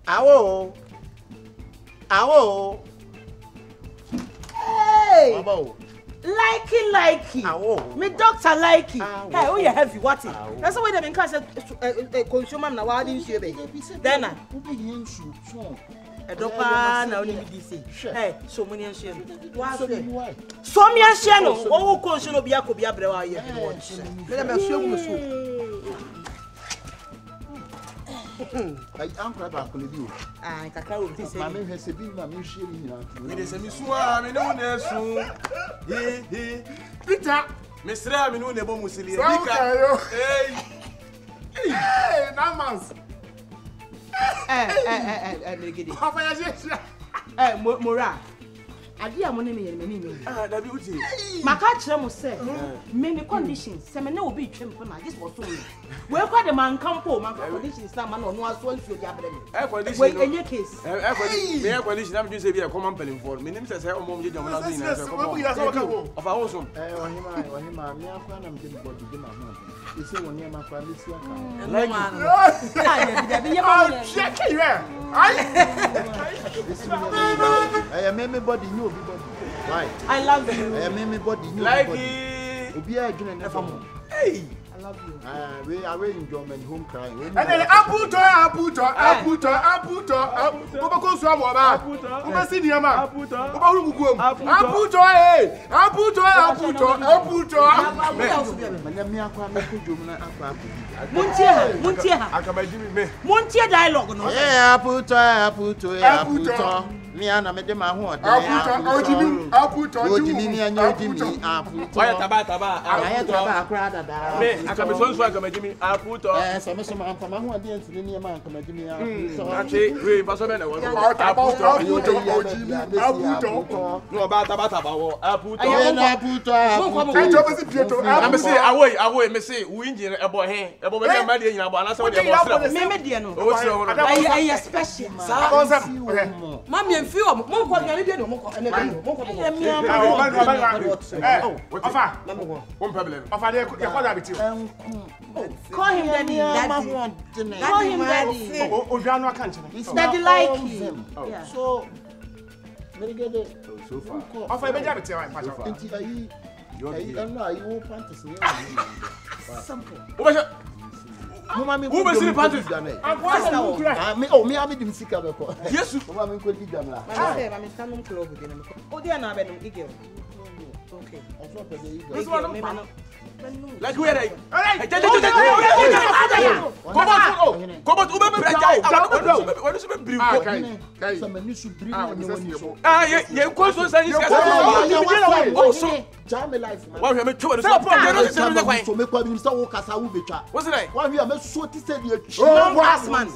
Awo. Hey. Babo. Likey. Awo. Me doctor likey. Hey, oh you heavy what it? That's why them in class consumer na why didn't you be? Then na. Edopa na only me say. Hey, so many share. So many share no. Oh consumer bi akobia brewa here. Let me show you so. Ai ankra ba ko le bi o. Ah, kakra o ti say. Ma me hwese bi ma me hwie ni nyina. Me de se mi su a me ne wo na su. He. Peter, me sra me no ne bo musili. Bika. Hey, Namas. Megidi. Papa ya je. Mora. Adi amone me yere me ni. Ah, da bi uti. Maka kire mo say, me conditions, say me na obi twem pe ma this was so. We kwa de man campo, man conditions na man no aso nsuo di abre me. Condition. We enye case. Condition am ju say be a common pelling for. Me nim say omom je jamu na do ina say common. Of our home. Ohima me akwa na mde body de ma ho. You say won ma kwa me si aka. Like it. Be Check it here. I am me body no be body. Why? I love you. I am me body no like body. it. Obi a dwene ne famo. Hey. I love you. We are enjoyment home crying. And then apple to. Oba ko so amo ba. Oba si niama. Oba ru gugu am. Apple to. Manya me akwa me ko dwom na akwa akwa. Muntie ha. Akamaji me. Muntie dialogue no. Apple to. Me ana me de ma ho ode. Apple to. Ojimi ni anya ojimi apple to. Oya taba. Aya taba akra dada. Me akamaji so akamaji me aputo. So me so ma amfa ma ho ade ntini ni ma akamaji me apple to. Ache we paso be na wo. Aputo. No ba taba wo aputo. Apple to. I'm say away me say we engine ebo he. Ebo me ma de nyina bo ana say we de bo sra. Me de no. O sra wo. I special. Mami en fi o mo ko nyane de no mo ko ene de mo ko Ofa. One problem. Ofa de e ko da biti. Call him daddy. Call him daddy. Oduanu aka nche. Daddy like him. So very good. So far. Ofa e be ja biti wa pa. Enti ayi no ayi wo panties ni. Simple. Who be see panties? Me am dim sika be ko. Yesu. Mama me ko di gamla. Mami stand club de na. O dia na be no igel. Okay. Also pe de ego. This one no. Like where are you? Hey. Come on, ube be jai. What is be bring ko? Kai. So many su bring me woni so. Ah, ye ko so say this guy. Oh, so jam me life. why me twa so So me kwa bi so wo kasa wo betwa. what's it? Why we am so ti say the Pass man.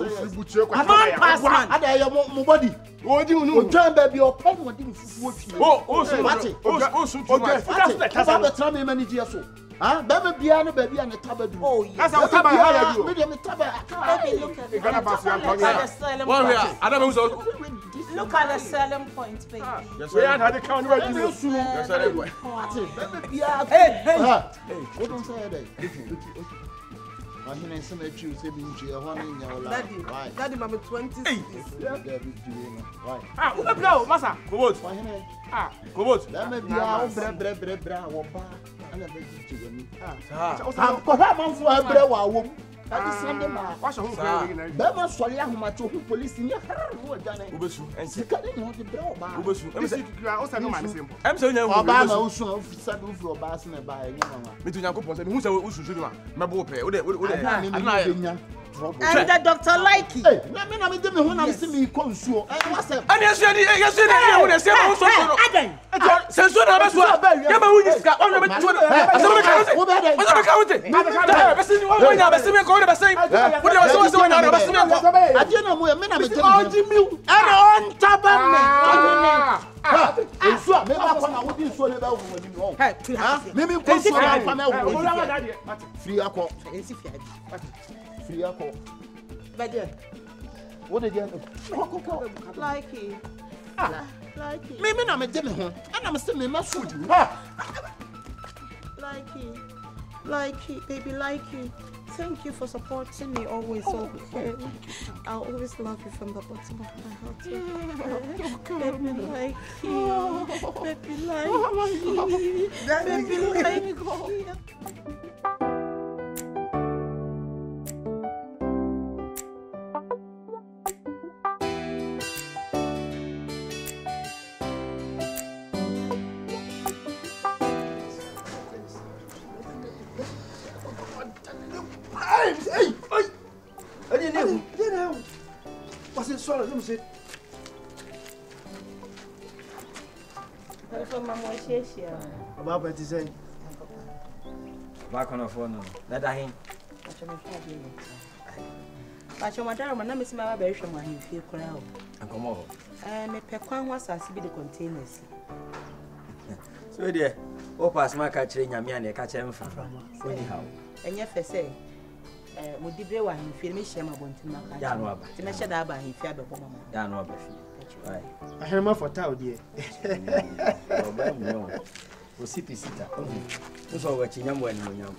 Pass man. Ada ya mo body. Oji unu. O jam baby o pen mo di fufu otwi. Oh, so Mate. oh, so too much. Kasa be tra me mani dia so. Ah, baby bia no baby an tabadu. Oh, yes. That's how taba ya you. Me dey me taba. Baby, look at Ghana pass you am One here. I don't know Look at the selling point, baby. We had the count right you. Yes, sir. Baby bia. Hey. What don't say that? I mean, some of you say, Daddy, mama 20. Right. Ah, who blow, massa? Kobot. Ah, Kobot. That may be our bra, or bar, and a vegetarian. ah. Ko ha man for bra wa wom. That is Sunday ma. What's your home? Be ma sori ahoma to hu police ni ha wo dane. Ubesu. Sika ni no de bra o ba. Ubesu. This is o say no man simple. Em say nya O ba ma usu ofisa do fro ba se na ba enya mama. Me to Yakobon say me hu say usu su ma. Mebo pe. O de Ana And the doctor like it. Hey, me de me hu na se me ko nsuo. What's up? ani yesu ni hu de say ma so so. Adan. Senso na be so. Ya ma hu ni ska. O na be to. Asa me ka wote. Asa me ka wote. Be se ni wo nya be se me ko de be se. Wo de so so na be se me ko. Adie na mo me na me de. Ara on taba me. Nsuo me ba ko na wo di nsuo le ba wo ni no. Me me ko nsuo na fa na wo. Free akọ. Free akọ. Bede. What did you Like it. Like it. Me na me de me ho. Ana me se me ma food. Like it. Like it, baby, like it. thank you for supporting me always. I'll always love you from the bottom of my heart. Baby like you. Baby like you. Baby like you. What's it swallow? Let me see. About what is it? Back on the phone. Let her in. But your madam, and I'm missing my berry from when you feel crowd. And come over. And a pecan was as be the containers. So, dear, oh, pass my catching a man, catch him from anyhow. And yet, I say, would the brewer and feel me shame about him. To measure that by him, fear the woman. Down over. I hear more for town, dear. Oh, city sitter. Who's all watching young when you young?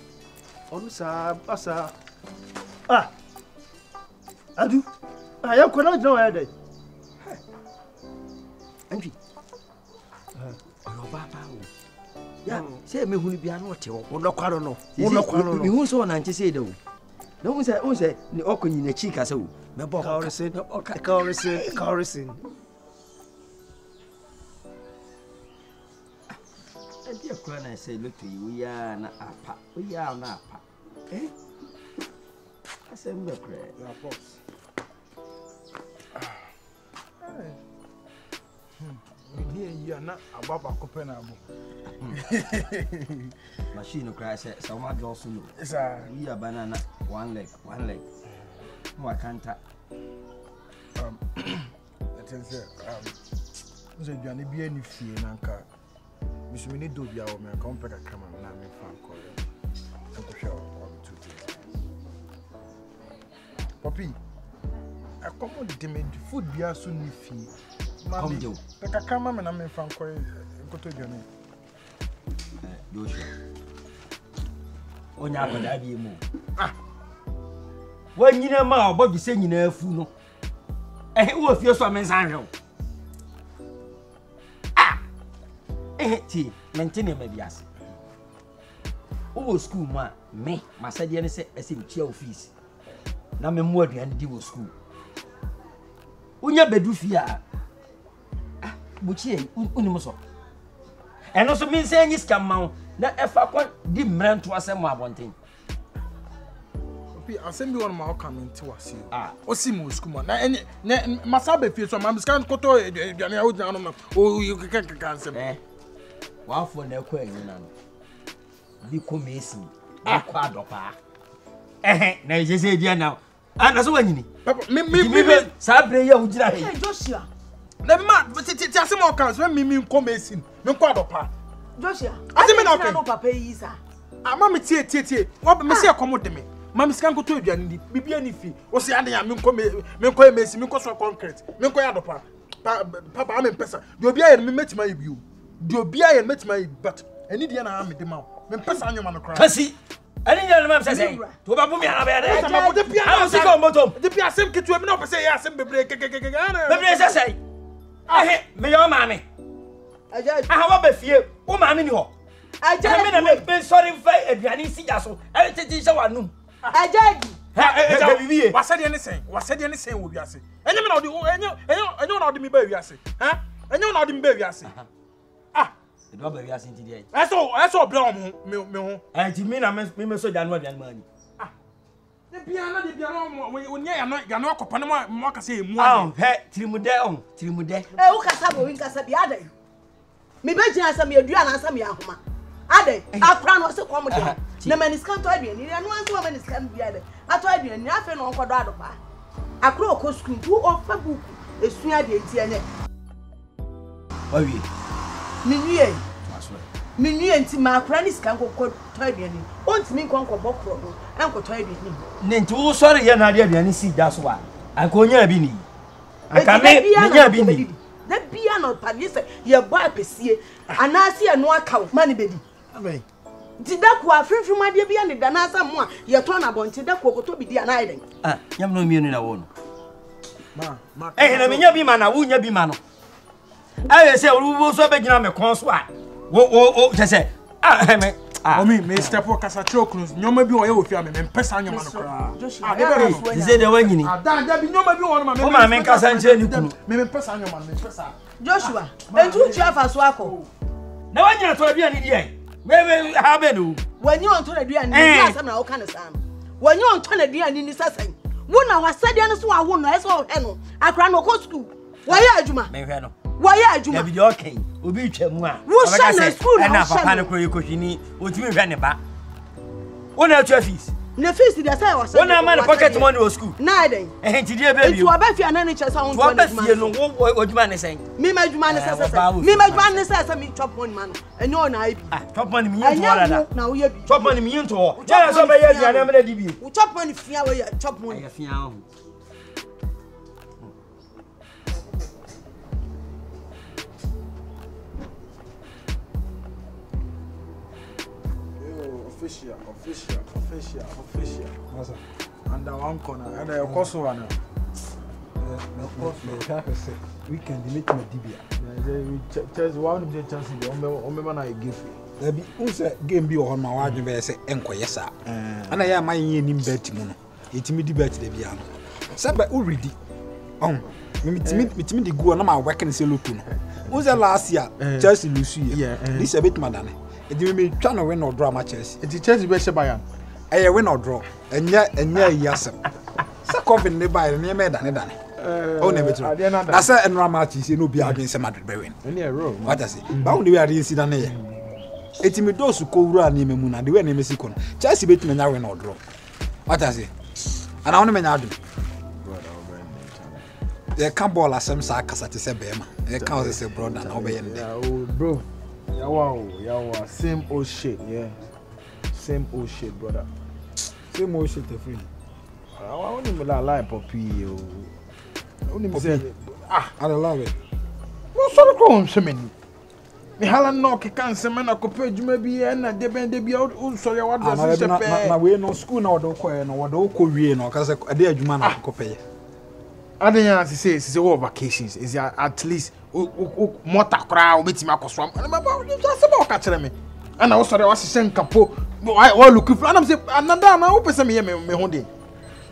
Oh, sir, Passa. Ah, I do. I am cannot know where they. Auntie. Oh, Papa. Yeah, say me who be an hotel. Oh, no, Quarano. You so on to say, though. No one said, the Okun in the chica so. My boy, Corrison. Dear Colonel, I say, look to you, we are not a pap. We are not a pap. Eh? I said, look, your boss. You are not above a Copenhagen. Machine crash, someone also know. We are banana, one leg. No, I can't. That is it. So, you are not be any fear, Nanka. Miss Minnie do be our man, compare a camera, and I'm in fan call. I'm sure of 2 days. Poppy, I come on the demand food be as soon as fee. Mammy, like a camera, and I'm in fan call. Go to your name. Joshua. On your daddy, ah. When you know more about the saying in a fool, and who of your summons angel. Maintaining my bias. Oh, school, ma, me, my sadian say, as in chair fees. Now, me more than deal school. Unya bedufia. Buchi, unimoso. And also means saying is come out. Now, if I want the man to assemble one thing. I'll send you one more coming to us. Ah, or see more school. Now, Masabe feels some mam's can't go to you can't cancel. Wow, for no question. Be commission. Ah, quadrupa. Now you say, dear now. And as well, me, Sabre, you would die. Joshua. The man, but it's a small cars when me come missing. No quadrupa. Joshua, I think I know Papa is. Ah, Mammy, what Messia accommodate me? Mammy can go to you and be any fee. What's the idea? Me come missing, me cost for concrete. Me go adopa. Papa, I'm in person. You'll be a met my view. Do be I met my but any Diana army the mouth. When pass on your man cry. See, I didn't know what I'm saying. To Babu, I have the piano. The piano seem to have not say, yes, and be break. The say, I me your mammy. I have a fear. Oh, mammy, you. I just been sorry for a granny see us. I didn't show one. I just was said anything. Was said anything would be assay. And you know, I know not the baby assay. Huh? I know not the baby assay. Ah, the double gas in today. That's all blown me. And you mean I mean so than money. Ah, the piano, when you're not Panama, Marcus say, wow, pet, Trimude, Oh, Casabo, in Casabiade. Me Benjamin, some your Diana, some Yahoma. Ade, our crown was so common. The man is can't tell you, and one woman is can't be added. I told you, nothing on Quadrado. A crow could scream 2 or 5 book, a swing at the ATN. Oh, yeah. Minu and my granny's can go quote Toybian. Won't me conquer Bokro, Uncle Toybian. Ninto, sorry, you're not there, and see that's why. I go near Bini. I can't be Bini. That piano, Palisa, your boy, Pessie, and I see a no account, money baby. Tidako afrefru ma de bia ne dana asa mo a ye to na bonti dako ko to bi dia na iden. Ah, yam no mienu na wo no. Ma. Eh na menya bi ma na wo nya bi ma no. Aye se wo so be gina me kon so a. Wo se me. Me step for kasa chokunu. Nyoma bi wo ye ofia me pesa nyoma no kra. Ze de wanyini. Da bi nyoma bi wo no ma. O ma me kasa nche ni kunu. Me pesa nyoma me pesa. Joshua, entu tu afa so akọ. Na wanyina to bia ni die. We ha be no. Wanyi on to na dua ni asem na wo ka ne sa no. Wanyi on to na dua ni sasan. Wo na wasade no so wa wo no e so he no. Akra no ko school. Wo ye adwuma. Me hwe no. Wo ye adwuma. Ya bi de okay. Obi twamu a. Wo sha na school na na papa ne kro yekohwini. Otimi hwe ne ba. Wo na atwa fees. Na fees dia say was. Wo na man pocket money o school. Na den. Ti die baby. Ti obafia na ne chesa won to. Obafia no wo adwuma ne sen. Me ma adwuma ne sesa. Me ma adwuma ne sesa me chop money man. Enyo na ibi. Chop money me yin to wala. Na wo ye bi. Chop money me yin to. Ya so be ye aduane me na di bi. Wo chop money fia wo ye chop money. Ya fia ho. Official. Masa. And the one corner, and the course one. Weekend, you make my DBA. There's one of the chances. Omema na give. There be also game be on my ward. Be say enko yesa. And I am my yin bet mono. It me debate the biano. Sabe already. Me the go na my working say lotu no. Who's the last year? Chelsea lose year. This a bit madane. It me try to win or draw my Chelsea. It Chelsea be Bayern. I win or draw. And yasem. Sa coffin ne buy near me than oh, never true. I said, and Ramati, you know, be against Madrid Berwin. What I say? Bound we are in Sidane. It's me those who go run near Muna, the way name is Sikon. Chelsea bit me now win or draw. What I say? And I want to mention the Campbell as some sarcasm at the Sebema. The cows is a brother and obeying. Oh, bro. Yawa, same old shit, yeah. Same old shit, brother. Same old shit, free. I want him to lie, Poppy. I love it. What sort of clone, Semen? The Hallan knock can't semen a copage maybe and a debent be out. Oh, sorry, what does it we no school now, don't quite know what don't Korean or because a dear man copay. I didn't say it's all vacations. Is at least Mota crowd with Marco Swamp and about catching me. And I was sorry, I was saying Capo. I look for another. I hope some me honey.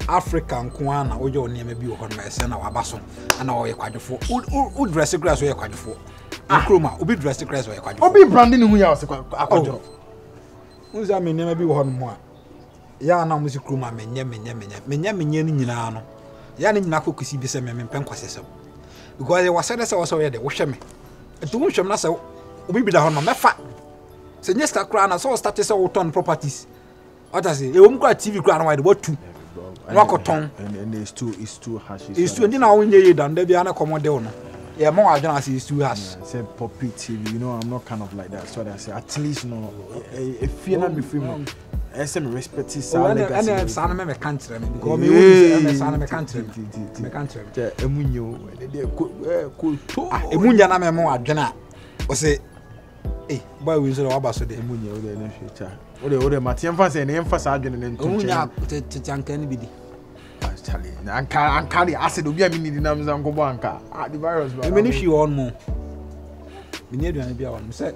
African Kwana, or your name may be on my son or Abason, and all your quadru for. Would dress the grass or your quadru for. Kroma, would be dressed the grass or your quadru. Or be branding who you are. Who's I mean, never be one more. Ya now, Mr. Kroma, Menyam, Yanni Nako could see the same and Penquassum. Because there was said as I was already, wish me. A two wish of Nasa will be the honor, my fat. Senior Crown, I saw status of ton properties. What I say, you won't cry TV crown wide, what two? Rocoton, and it's too harsh. It's too now when you're done, there be an accommodation. Yeah, more than I see it's too harsh. Say Poppy TV, you know, I'm not kind of like that. So I say, at least, no, if you're not be free, I say, respect his son. And I'm son of my country, because me, son of my country, my country, Emunyo, Emunya, I'm more Jana, or say, eh, boy, we saw about the Emunyo, the future. Or the Matian Fans and Emphas Argent and Emunya, Jankan. Charlie, and carry acid will be a minute in Amazon Banka. The virus, even if you want more. We need to be on set.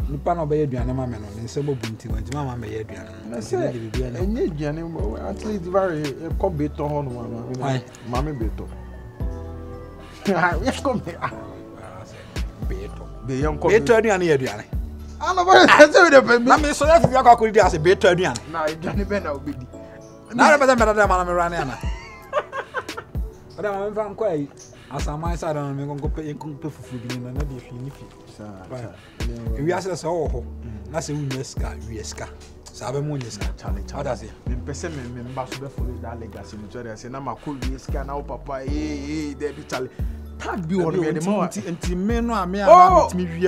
Lupano by Adriana Man and some bunting when Mamma may Adriana. I said, at least very a cobit on one, Mammy Beto. Yes, come here. The young Adriana. I don't know. I'm so that you could ask a better Adriana. Now, Johnny Bender will be. Now, Madame Raniana. But I'm quite as I might say, I'm going to pay for food in another if we ask us all, that's a Unesca, Sabamunisca, Charlie. How does it? Person ambassador for that legacy. I say, I'm a cool scan out, Papa, Debbie Charlie. Tag be one of the more and men are me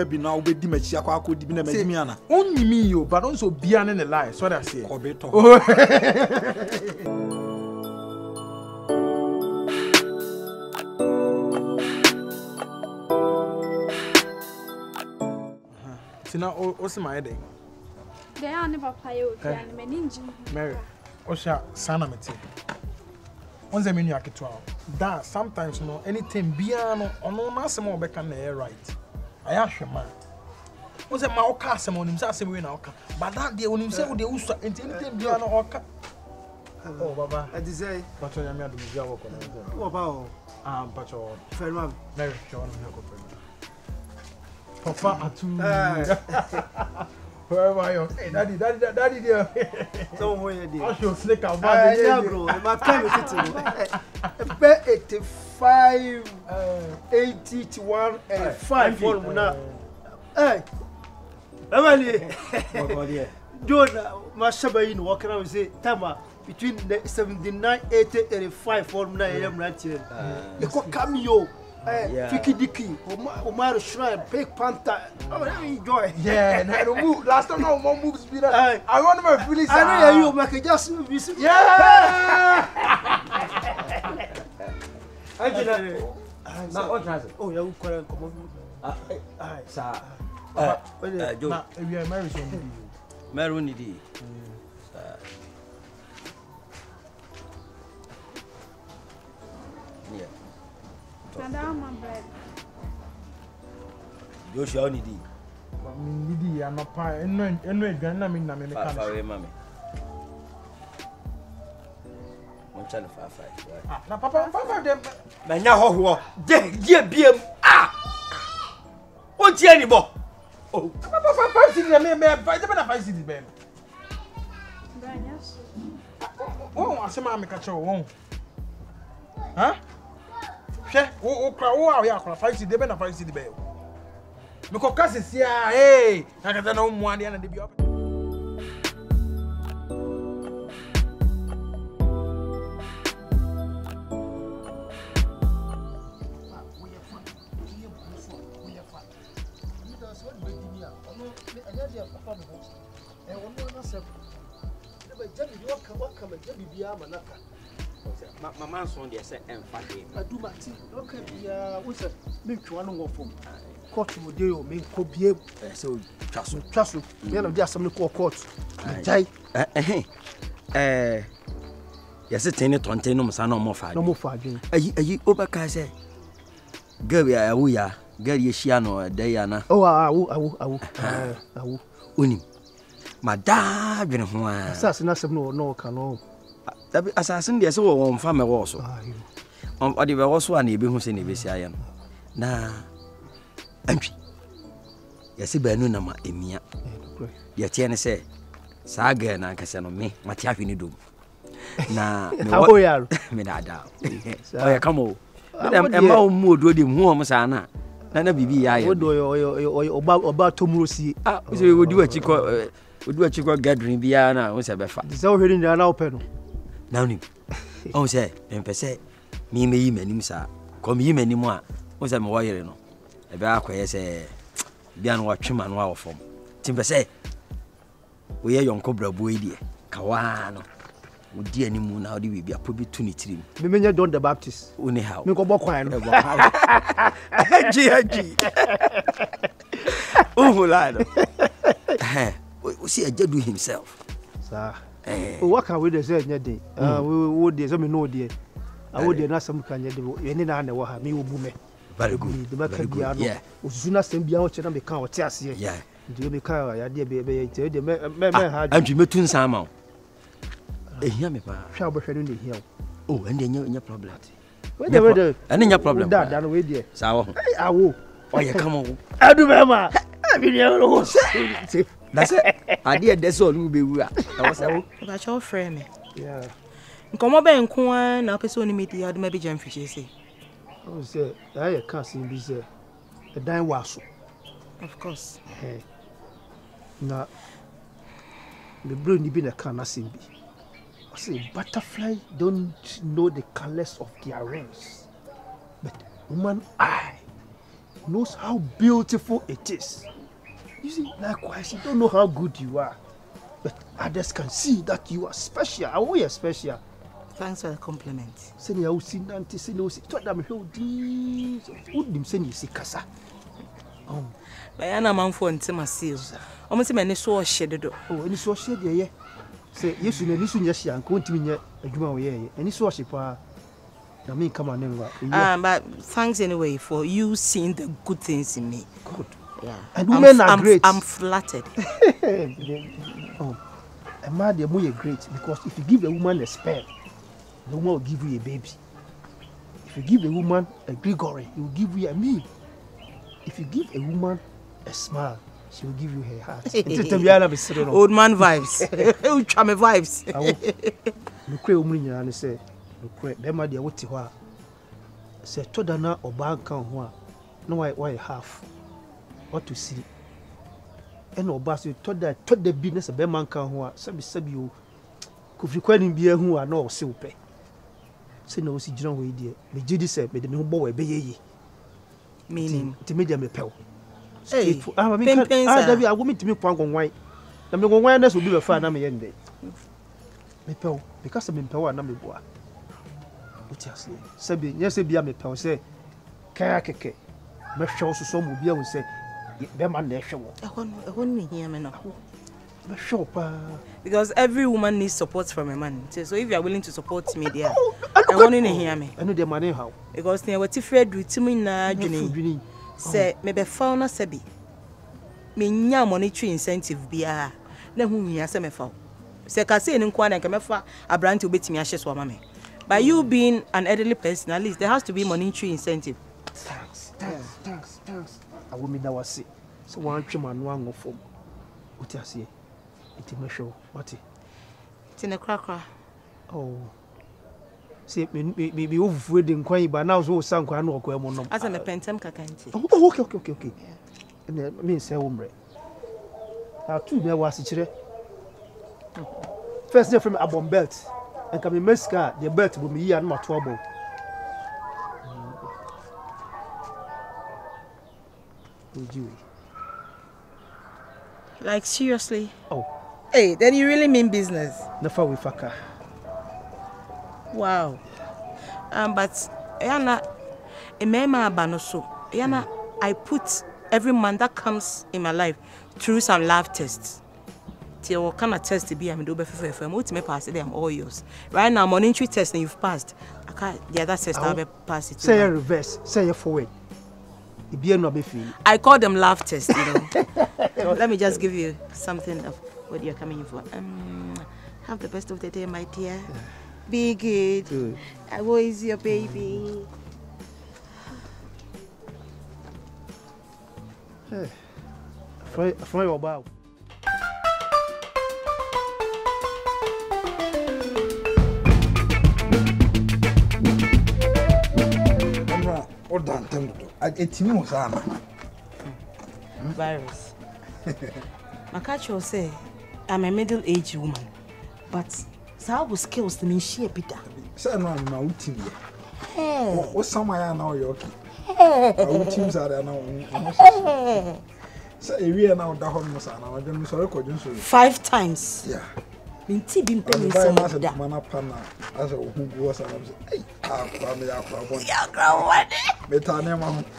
be now with Dimachia could be a Mediana. Only me, you, but also beyond in the lie. So I say, see now, what's my headache? They are never play with and meninji. Mary, Osha, Sana Meti. Once a menu akitwa. That sometimes no anything biano or no massimo becan air right. I ask your man. Was a Maoka Simon himself saying Oka, but that day when himself the Usa and anything biano Oka. Oh, Baba, I desire, but I am not the job. What about but your friend, Mary, John, Papa, wherever I am. Hey, daddy, dear. Don't worry, dear. I shall slick out. Bro, my time is 85, 81, and 5. Hey, Emily. Don't Mashabain walk around and say, Tama, between 79, 80, 85, 49 a.m. right here. You could come yo. Fiki Dicky, Omar Shrine, Big Panther. Oh, let me enjoy. Yeah, no move. Last time, no more moves. I want my feelings. I know you make it just. Yeah. Now, what has it? Oh, you couldn't come on. Sir, Joe, we are married. Married. Yeah. And I'm my bread. You shall need it. Nidi, I'm a pie, and no, Ghana, I mean, I'm in the country, mammy. 155. Now, Papa, them. Now, dear, dear, what's your neighbor? Oh, Papa, 5 cities, I may have 5 cities, baby. Oh, I say, Mamma, catch your own. Huh? Oh, cry, oh, yeah, 5 cities, they better 5 cities, baby. Because Cassis, yeah, hey, I got no money and the be up. My man's on the set and fighting. I do my tea. Okay, what's a make one more from court will do me could be able so trust you. You know, there's something called court. Jai, yes, it's any tontenum, son, no more fire. No more fire. Are you over Kaiser? Gary, we are Gary Shiano, Diana. Oh, I will. Unim. My dad, you know, assassin, no canoe. Assassin, there's all family also. Or the also an even who's in the Visian. Now, entry. Yes, Benunama, Emia. The Tiana say, Saga and Cassano, me, my taffy do. Now, how are you? Minada. Oh, come on. And more mood with him, Momasana. Nana Bibi, I would do about tomorrow. See, we would do a chico. We do a chico gathering, Biana, was a befa. It's already in an open. Now, oh, say, and per se, me, him, sir. Come him anymore. Was a warrior, no? A back where I say, Bian watching and wow from. Timber say, we are young cobra boy, dear. Kawano. Would dear any moon, how do we be a opportunity? Mimia don't the Baptist. Only how? Me go back one. G. Oh, lad. See a judge himself. Sir. What can we say? We would do some no dear. I would not some kind of any other one. Me will boom. Very good. The back of the yeah. Soon as them beyond and become a chassis. Yeah. Do you make a dear baby? I'm to meet some. Hear me, shall be in the hill. Oh, and then you're problem. And then your problem. That way, dear. So I will. Oh, you come on. I do, Mamma. That's it. I did that's all will be. That's your friend. Yeah. Come on, Ben Kwan, now person meeting, maybe jam fishes. Oh, say, I can't see this a dime was. Of course. Now, the brain been a can see. I say, butterfly don't know the colors of their wings, but woman eye knows how beautiful it is. You see, likewise, you don't know how good you are, but others can see that you are special. And we are special. Thanks for the compliment. Send you see Nanti, send you see. Told them how this. Would them send you see Casa? But I am man for into my seals. Almost many so shaded. Oh, any so shade, yeah. Say, yes, you listen, yes, young, continue a juma, yeah, any so ship. I mean, come on, but thanks anyway for you seeing the good things in me. Good. Yeah. And women are great. I'm flattered. Oh, a man, they're more great because if you give a woman a sperm, the woman will give you a baby. If you give a woman a Gregory, he will give you a me. If you give a woman a smile, she will give you her heart. Old man vibes. Chame vibes. No cray woman, and say, no cray, Bema, dear, what you are. Say, Todana or Bankan, no, why half. What to see? And no bass, you told the business of Bemankan who are some you could frequent be who are no silpe. Say no, see, John, we dear. The Judy said, made no boy, be meaning to meet them a pel. Hey, I want to make one white. The Mongolians will be a fan of me end day. Me pel, because I'm in power, number boy. What you say? Sabi, yes, be a me pel, say, Kayake. My show so some will be able to say, Beman, they show. I won't hear me now. Because every woman needs support from a man. So if you are willing to support me there, I want to hear me. I know the money how. Because they were afraid to me na Juni. Say maybe fauna sebi. Me nya monetary incentive biya. Na hu nya se me fa. Say ka say nkwa na ka me fa abrante obetimi ahye so mama me. By you being an elderly person, at least there has to be monetary incentive. Thanks. I will mean that was it. So one chairman one of them. What you say? It's my show. What? It's in a cracker. Oh. See, me over wedding quite but now so sang quite no no. As I'm a pentem kakanti. Oh, okay. And I mean say hombre. Now two there was it. First day from a bomb belt. And come in Mexico, the belt will be here and my trouble. Like seriously? Oh. Hey, then you really mean business? Never we faka. Wow. But Yana, Emema Banoso. Yana, I put every man that comes in my life through some love tests. Till what kind of test to be? I'm doing for what me pass it. I'm all yours. Right now, monetary test and you've passed. I can't. Yeah, that test I'll be pass it. Say a reverse. Say a forward. I call them love tests, you know. Let me just give you something of what you're coming in for. Have the best of the day, my dear. Be good. I was your baby. Hey, from your bow. What done? It's me, Osama. Virus. My catch will say, I'm a middle-aged woman, but how will skills to me share Peter? Say no, I'm not team. Hey. What's somewhere now? You're okay. Teams are there now. Say we are now the home, Osama. I don't know. 5 times. Yeah. Minti been penny so much. Mana pana as a who goes and hey,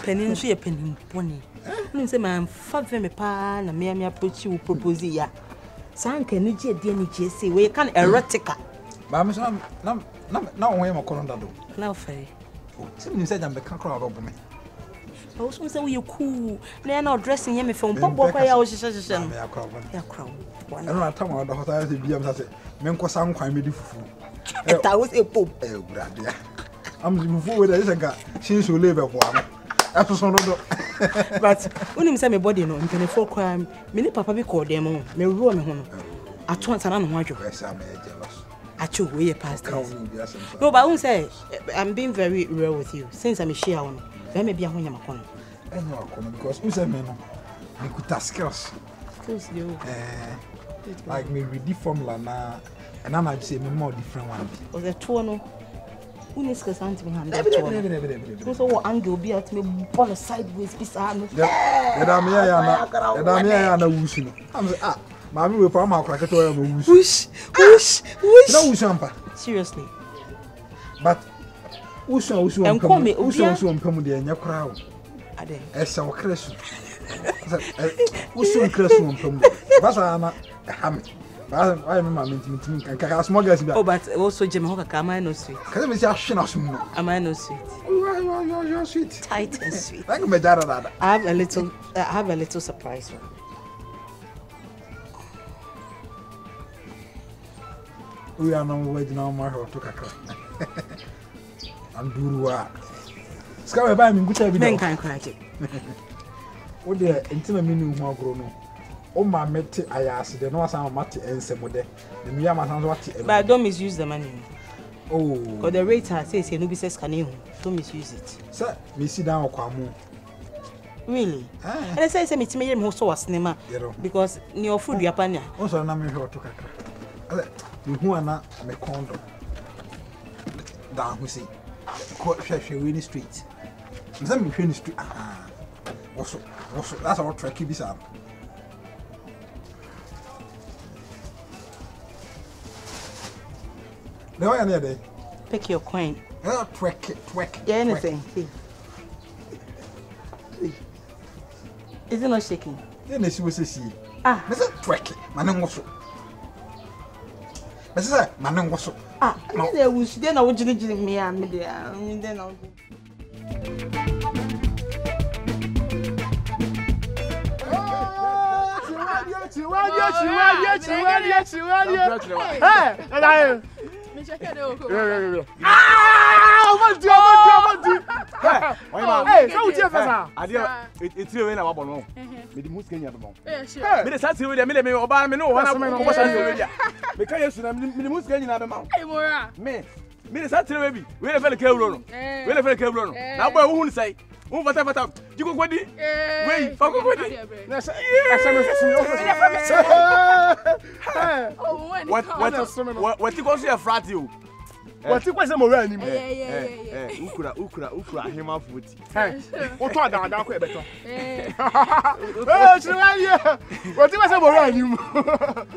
penny so a penny pony. You say, my father, me pan, and me approach you propose ya. Sank and Niji, dear Niji, we can erotica. Mamma, now where my corner do. Now, Ferry. You said I'm the crowd over me. I also say you cool. They are not dressing him from Pop Walker. I was just a crowd. I don't know how the hotel is. I said, Menko Sang, I made you fool. I was a pope. I'm the fool with a guy. Since you live at one. But when you say my body, no, in for crime, many papa be called them on. Me roll me home. At once, I don't know what you're jealous. I took way past. No, but I won't say I'm being very real with you since I'm a share one. There may be a one in my corner. I know, because who's a man? We could ask skills. Skills, you. Like me read the formula now, and I'm say me more different one. Was there two no? Who needs to stand to me? I'm so angle be at me, ball sideways, beside me. The Damia and a wooshing. I'm say, Mammy will palm out like a toy of a whoosh. No, Shampa. Seriously. But who shall come and come with your crowd? As our crescent. What's so incredible from that's why I'm I remember me small girls. Oh, but also Jim Hoka, am I no sweet? Can you say am I no sweet? You're sweet. Tight and sweet. Like my dad. I have a little surprise one. We are not waiting on my heart to kakra. And Durua. Scatter by me, good time. Men can't cry. What the intimate meaning more grown? Oh, my mate, I asked the no sound matty and some of them. The Miyama sounds what. But I don't misuse the money. Oh, because the rate says you no says can you don't misuse it. Sir, we sit down Kwamu. Really? And I say me to me also was cinema because your food your panya. Also, I'm here to kakra. Who are not a condo down who see Winnie Street. Some Winnie Street. Also, that's our tracky bizarre. No, any day. Pick your coin. Twack. Yeah, anything. Is it not shaking? Then she was a see. Ah, Mr. Twack, man, was so. Mr. Man, was so. Ah, there was then I would drink me and then I'll go. What you call a frat you? What you call some more anymore? Ukra, him off with what are that better? What you was a more anymore?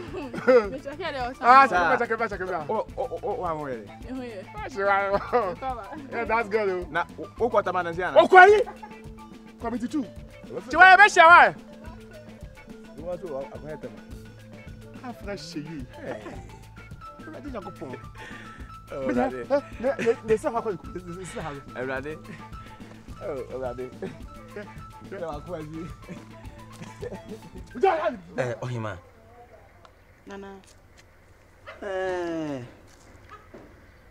That's good. Now, what a man is here. Okay, committee too. Do I have a shower? You want to have them? How fresh you? I didn't go for. Oh, they saw how this is how. I'm ready. Oh, ready. Oh, hima. Nana.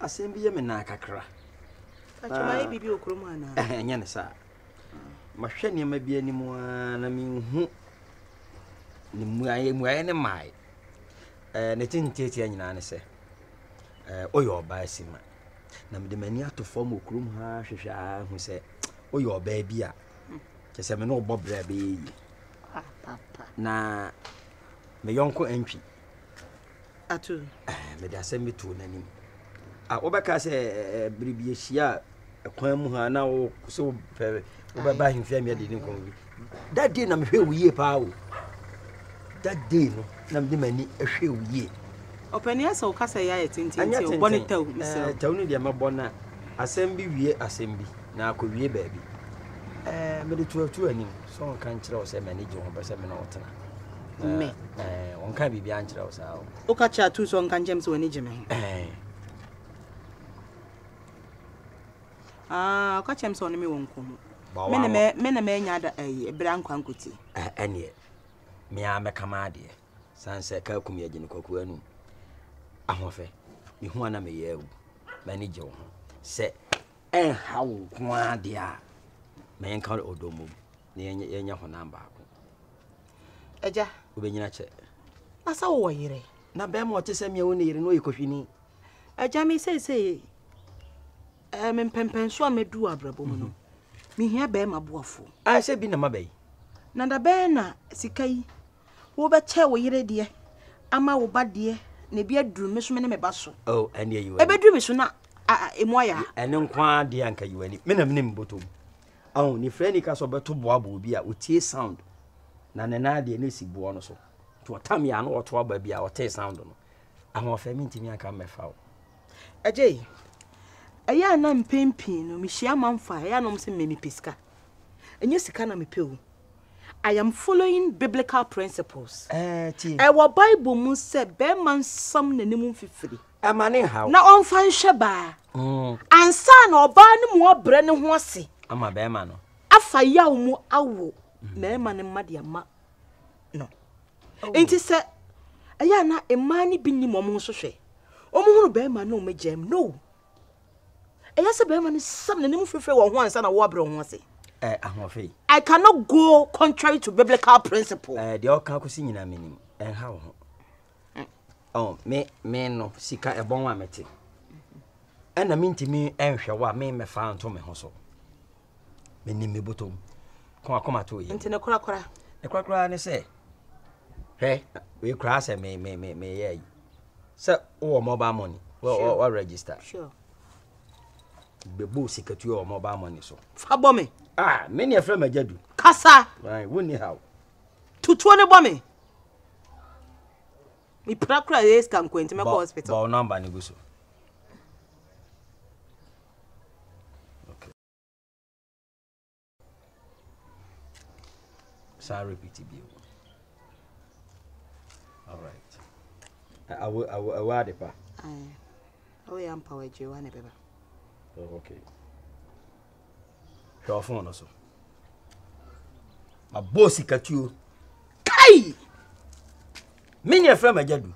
Assembly me na kakra. Achuma bibi okromu ana. Nya ne sa. Mahwe ne ma bi animu na mi hu. Ni muaye ne mai. Ne tintieti anyina ne se. Oyo oba asima. Na me de mani ato form okromu ha hwehwa hu se oyo oba bi a. Kese me no obobra be yi. Papa. Na me yonko entwi. Atu. Me de asemi to nanim. Obeka se bribi ehia kwan mu ha na wo so obeba himfia me de nko bi. That day na me hwe wuye pa o. That day no na me de mani ehwe wuye. Opani asa o kasa ya yetinti o boni taw misel. Taw ni de mabona asembi wie asembi na akowie baabi. Me de tuatu anim so kan kire o se manage ho be se me na otena. Me. On kan bibia an kire o sa o. O ka cha tu so kan jem so wani jeme. Ah, o ka chem so ne me won komo. Me na me nya da ebra nkwankoti. Ene me a me kama de. Sanse ka kum ya gine koku anu. Ahofe. Me hu ana me ye wu. Manage ho. Se hawo kwa de a. Me nka odomo. Ne yenya ho namba ako. Eja, obenyina che. Asa wo yire. Na be mo te se me wo ne yire no yikohwini. Eja me say me pempen so amedu abrabo mu no. Me hia be ma boafo. A se bi na mabai. Na da be na sikai. Wo be che wo yire de ama wo ba de na bi aduru me so me ne me ba so. Oh, ene you. E be duru me so na emoya. Ene nkwa de anka yiwani. Me na me mbotom. Aho ni freni ka so beto boabo bi a otie sound. Na ne na de na si bo no so. To tam ya no oto aba bi a otie sound no. Aho fa mi ntimi aka mefa o. Ajay. Aya na mpempi no me hia manfa ya no mse me piska. Enye sika na me pewu. I am following biblical principles. Our Bible must say, "Bear man some nenimun fifty." Amane how? Na on fan sheba. And son or ban more brennan wasi. I'm a bear man. Afa ya umu awo. Me man and madiama. No. Ain't it said? Ayana a mani bini momo so she. Omo bear man no me gem no. Ayasa bear man is some nenimun fifty or once and a wabro wasi. I cannot go contrary to biblical principle. The all can't see in a minimum. And how? Oh, me no, sika a bon meti. And I mean to me, and what me found to me hustle. Me name me bottom. Come to you. Into the cracker. The cracker, and say, hey, we cross and may, yeah. Sir, or mobile money. Well, or register. Sure. The boo secret to your mobile money, so. Fabome. Ah, many a friend my jadu. Kasa. Right, wouldn't how? To 20 bommy. Me prakra is come going to my hospital. Bow number neguso. Okay. Sorry, repeat it. All right. I will add it. I am power you and oh, okay. Your phone also. My bossy cut you. Kai! Many a friend, my jadu.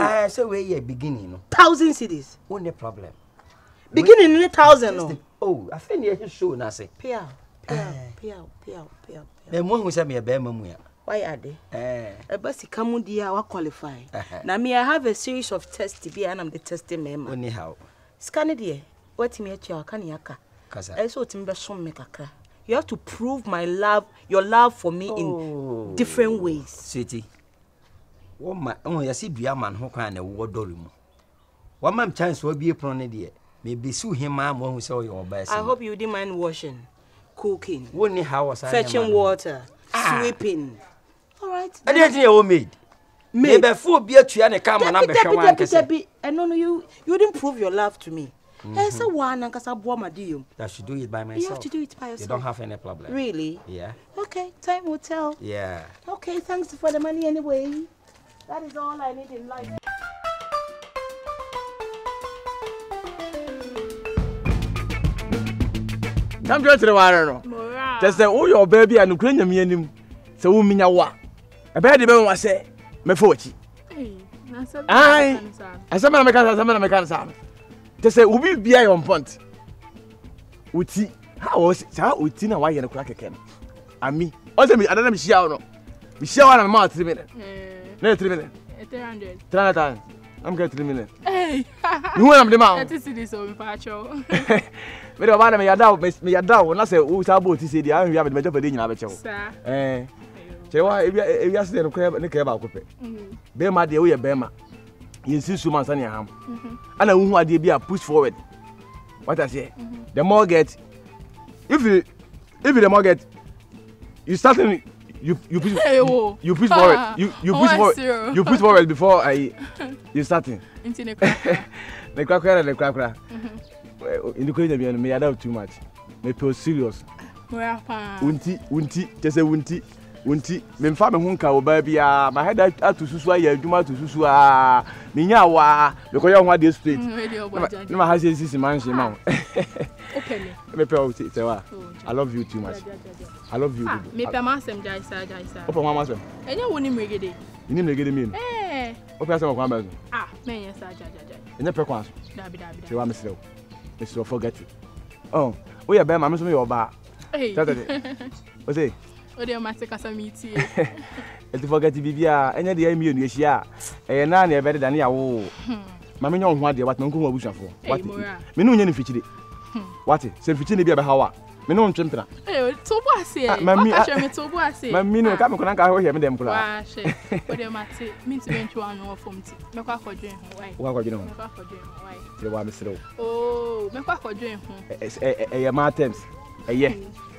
I say, where you beginning? 1,000 cities. Only problem. Beginning in 1,000. Oh, I think you show Nasi. Pia. The one who sent me a bear mamuya. Why are they? A basi kamudia wa qualify. Now me, I have a series of tests to be, and I'm the testing member. Only how? Scanny, what me at your caniaca? I saw Timber some make a cry. You have to prove your love for me in different ways. Sweetie. One man, only I see be a man who can a word dorimu. One man chance will be a prone dear. Maybe sue him, ma'am, when we saw your best. I hope you didn't mind washing, cooking, wouldn't how was fetching water, sweeping. All right. I didn't hear maid. Maybe four beer to any come on. No, you didn't prove your love to me. There's a one and that should do it by myself. You have to do it by yourself. You don't have any problem. Really? Yeah. Okay, time will tell. Yeah. Okay, thanks for the money anyway. That is all I need in life. Come to the water. Just say, oh, your baby and Ukrainian meaning. So, Minya wa. A baby was say, me forty. Aye, as some American son. They say, we be on point. Uti, how was it? How Uti na why you crack again? And me, also me, I don't know, Michelle. Michelle, I'm out 3 minutes. No, 3 minutes. 300. 300. I'm getting 3 minutes. Hey, you want the mount? That is this over patrol. But about me, I doubt, me, I doubt. When I say, who's about to say, the I have a better for dinner, sir. Eh, so why if you ask them, the care about Cope? Bema, the way a Bema. You see, so much on your ham. And I won't want to be a push forward. What I say, the more get, if the more get, you start you push forward. You push forward before you starting. The cracker. In the Korean, me I doubt too much. Me feel serious. Wunti, just a wunti. Me mfa me hunka wo ba bia my head atu susu aye adwuma atu susu me nya wa because you want dey straight no ma ha say sisi man she ma okay me pe o say wa I love you too much. I love you. Me pe ma asem jaisa opa ma asem enya woni mregede ni mregede me opa asem kwa ma me nya sa jaja enya pe kwa so dabi say wa me slow forget it oh we be ma me so me oba o say Ode o mate kasa miti e. Eti forget bibia enya de ya mienu ehia. Na na e bede dane ya wo. Ma me nya ho ade wat na nko ho abusafo. Wat. Me no nya ni fichide. Wat? Se fichide bia be hawa. Me no ntwempena. To bo ase. O ka hwe me to bo ase. Ma mi no ka me kona ka ho hwe me dem kula. Wa hwe. Ode mate minti mentwa anu fom ti. Me kwa kodwen ho wai. Wa kodwen ho. Me kwa kodwen ho wai. Se wa me sere. Oh, me kwa kodwen ho. Ya ma temps.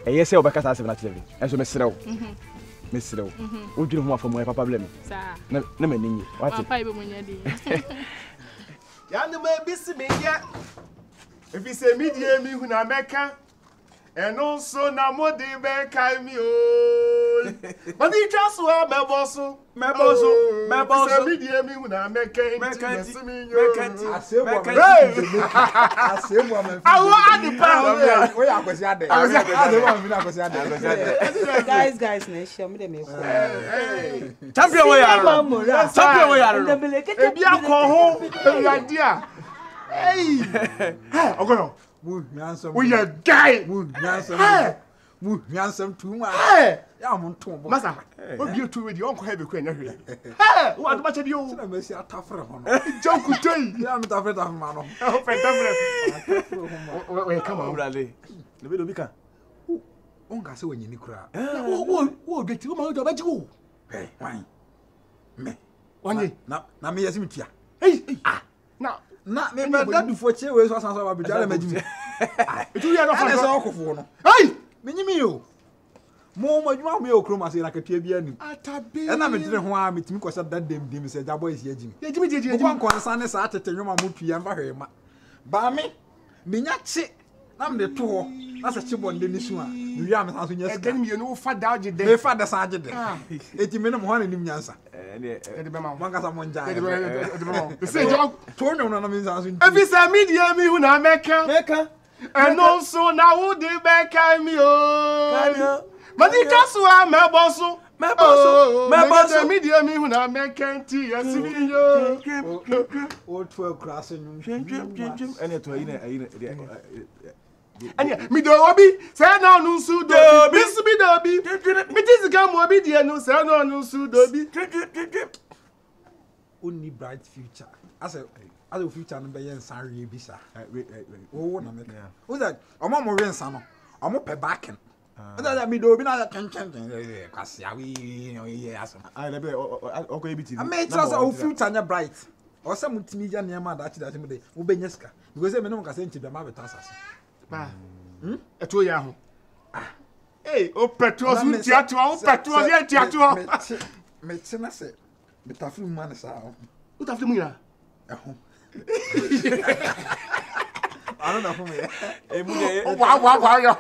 Eye se obekasa asem na televi. Enso me serew. Me serew. O dwene ho afọ mo papa blame. Sa. Na me ninyi. What? Papa ibe munya di. Ya no me bisi me ya. If you say media me hu na meka. And also na modi be kai mi o. But the just wa me boso. Media me una mekenti. Guys, na show me them. Champion we are. Champion we are. Ebi akọ ho ewuradea. Hey. Ogono. We are guy. Handsome too much. Yeah, I'm on top. Masa, what you two with your uncle have a queen? Hey, what much of you? I'm a tougher one. John could tell you. I'm not afraid of man. Oh, come on, Bradley. The video become. Unga so when you cry. Oh, get you out of you. Hey, why? Me. One day. Now, me as me. Hey, now. Not me, but that before chair was something about Bijala. You are not all for. Hey! Minimio. More you want me or chroma say like a TBN. And I'm in one with me because that damn said that boy is yedging. You want concern is at the room mutu and very much. Bami, Minyachi, I'm the two. That's a chip on Denisua. You am as you getting you know fat down the day. Father Sergeant. 80 minutes one in Yansa. Every media me who na Mecca. And also now would they back me oh. But it just one my boss. My boss, media me when I make tea and see you. Old 12 crossing. And it and me do obi say no no su do bi su bi do bi me this come obi dey no say no no su do bi only bright future as a future no be yen san re bi sa oh na me who that omo mo re nsan no omo pe backing that me do obi na kan kwase awi aso I be okay bi ti me trust o future nya bright o say mutimi ja ne ma that me dey wo be nyeska because me no ka say nti be ma be tasase ba eto ya ho eh o petrol su tiato o petrol ye tiato me tina se me tafu man sa o tafu mu ya eho I don't know for me. Wow, yo.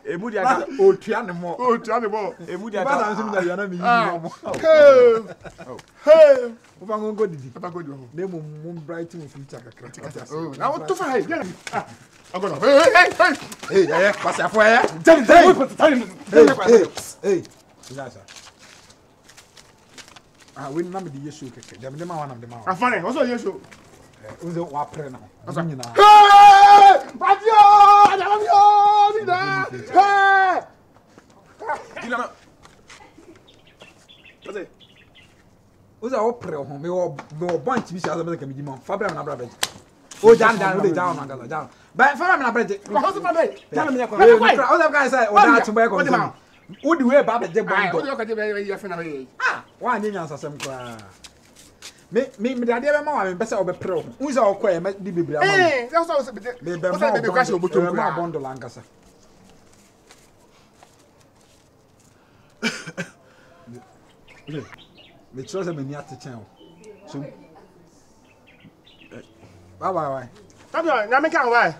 Emu dia ka o tua ne mo. O tua ne mo. Emu dia ka. Ba na nsim da yana mi yi mo. Hey. O fa ngongo didi. Papa go do. Na mo bright mo future kakra. Oh, na what to fa hey. Agono. Hey, yeah, pass afo ya. Hey. Sasa. We na me di yesu keke. Dem ma wana dem ma. Afane, o so yesu. Uze wa pre na. Nyina. Hey! Patio! Adamio! Vida! Hey! Dinama. Ode. Uze wa pre ho me wo bunch bi sia za me ka mi di mo. Fabra na bra be. O jan o de down na down. Ba fabra na bra je. Ko so fa be. Jan me yakwa. O da guy say o da tumba ko. O di we ba be je bondo. O di ka je be ya fe na be. Wa nya nya asasem kwa. Me dade be ma wa me pese obepre ho. Unza okoye me di bibira ma. That's what I was saying. Me be ma obotom ma bondo lankasa. Me trust me ni atechen o. So bye. Tabio, na me kan wa.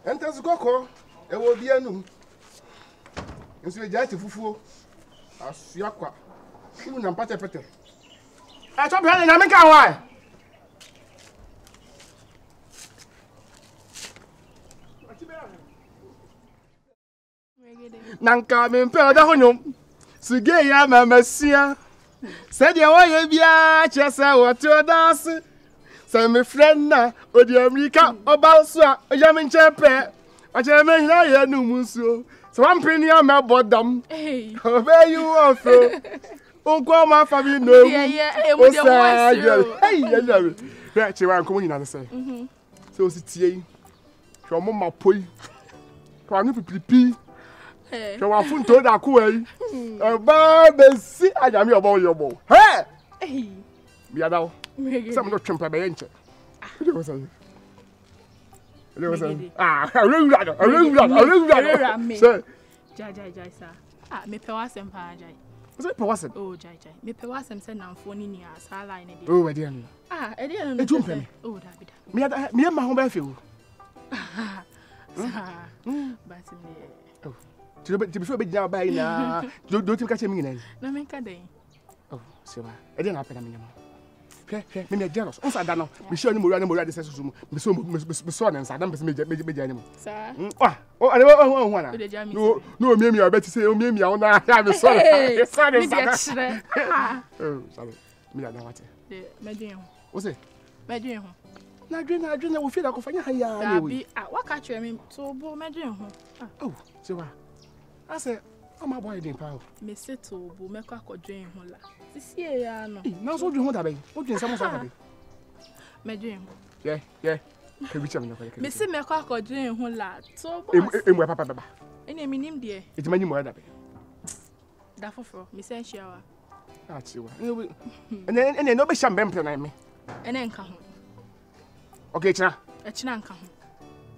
Entes koko e wo bi anu. Nso e jati fufuo. Asua kwa. Ibu na pate. E to bi na me kan wa. Nanka me mpe oda honyo. Suge ya mamasia. Said you want to be a chess, what to dance. Say, my friend, or the America, or Balsa, or Yamin Chape, or German, I no muso. So I'm pretty on my bottom. Hey, where you are from? Uncle, my family, no. Yeah, hey, you are coming in, say. So it's tea. From my poi. From you, pipi. So I found to that cool. Baby, see, I am your boy, your boy. Hey! Be a now. Some not trump by inch. I don't know. I don't know. Sir. Jaja, sir. Ah, me pewas and pajay. Was it Pawasem? Oh, Jai. Me Pawasem said now for Nini as I line it. Oh, I didn't. Ah, I didn't. It won't pay. Oh, David. Me and my home feel. But oh, to be sure, be down by now. Don't you catch me in? No, make a day. Oh, so I didn't happen. I mean, me jealous. Also, I don't know. Be sure you more than more. This is so and Saddam is major animal. Sir, oh, I don't want no, me, I bet you say, oh, me, I am sorry. Sorry, oh, sorry. Me, I don't want it. Medium. What's it? Medium. I drink, will feel like a fire. What catch you? I mean, so, Medium. Oh, so I said, oh, my boy didn't power. Miss it to make a dream. This year, no. Now, so you want to be? What do you say? Medium. Yeah. Can we tell me? Miss Mecca or dream, who lad. So, in where Papa. And I mean him, dear. It's many more than that for Miss Shower. That's you. And then nobody shall bump me. And then come. Okay, China. A Chinan come.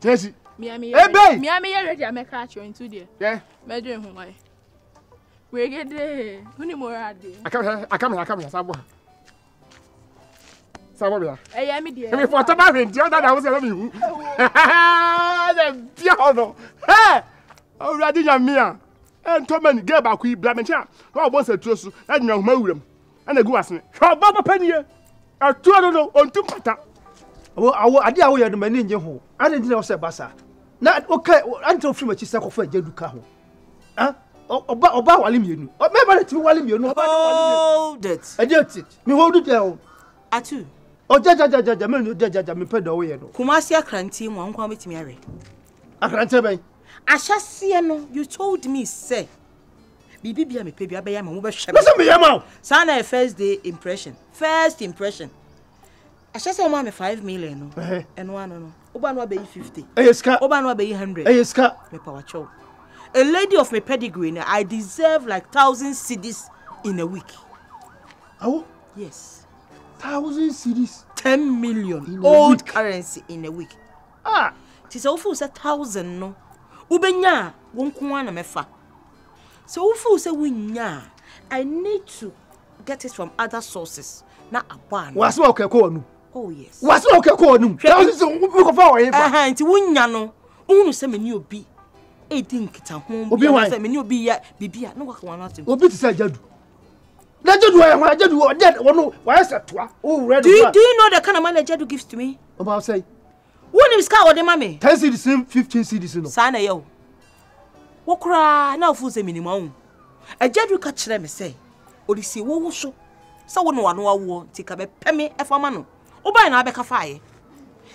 Jesse. Miami, ready. I make catch you into dear. Yeah. Medium, why? We get there. Who more at there? I come here, Samuel. I am dear. I mean, for Tabarin, the other I was telling you. The piano. Hey! Oh, Radina Mia. And Tommy get back with Blamachan. Well, once a truce, and young Mowem. And a guassin. How Baba Penny? A 2 on 2 pata. Oh, I did away the man in your home. I didn't know Sabasa. Not okay until from a chisaco for Jeduca. Huh? About Walim, or maybe to Walim, you know. Oh, that's it. Me hold it down. Atu. Oh, Jaja, me ped away. Kumasia Cranty, one come to marry. I can't tell me. I shall see no. You told me, say. Bibi, me baby, I am over. Sana first day impression. First impression. I shall say, Mamma 5 million. And one no. Oban will be 50. Oban will be 100. Me power chow. A lady of my pedigree, I deserve like 1,000 cedis in a week. Oh? Yes. 1,000 cedis? 10 million old currency in a week. Ah! Tis awful, 1,000 no. Ubenya, won't want a mefa. So awful, say winya. I need to get it from other sources. Not a barn. What's okay, corn? Oh, yes. What's okay, corn? Thousands of it's winya no. Unu se me new be. I think it's a home. Obi wa se me new be ya bibia no work one nothing. Obi to say jadu. Na jadu wa jadu dead one why say toa. Oh ready. Do you know the kind of money jadu gives to me? About say. Who name scar or the mommy? 10 cedis, 15 cedis no. Sana yo. Wo kra na ofu se minimum. A jadu ka kire me say. Odisi wo so. Sa wo no wo tika be peme e fama no. Wo bai na abeka faaye.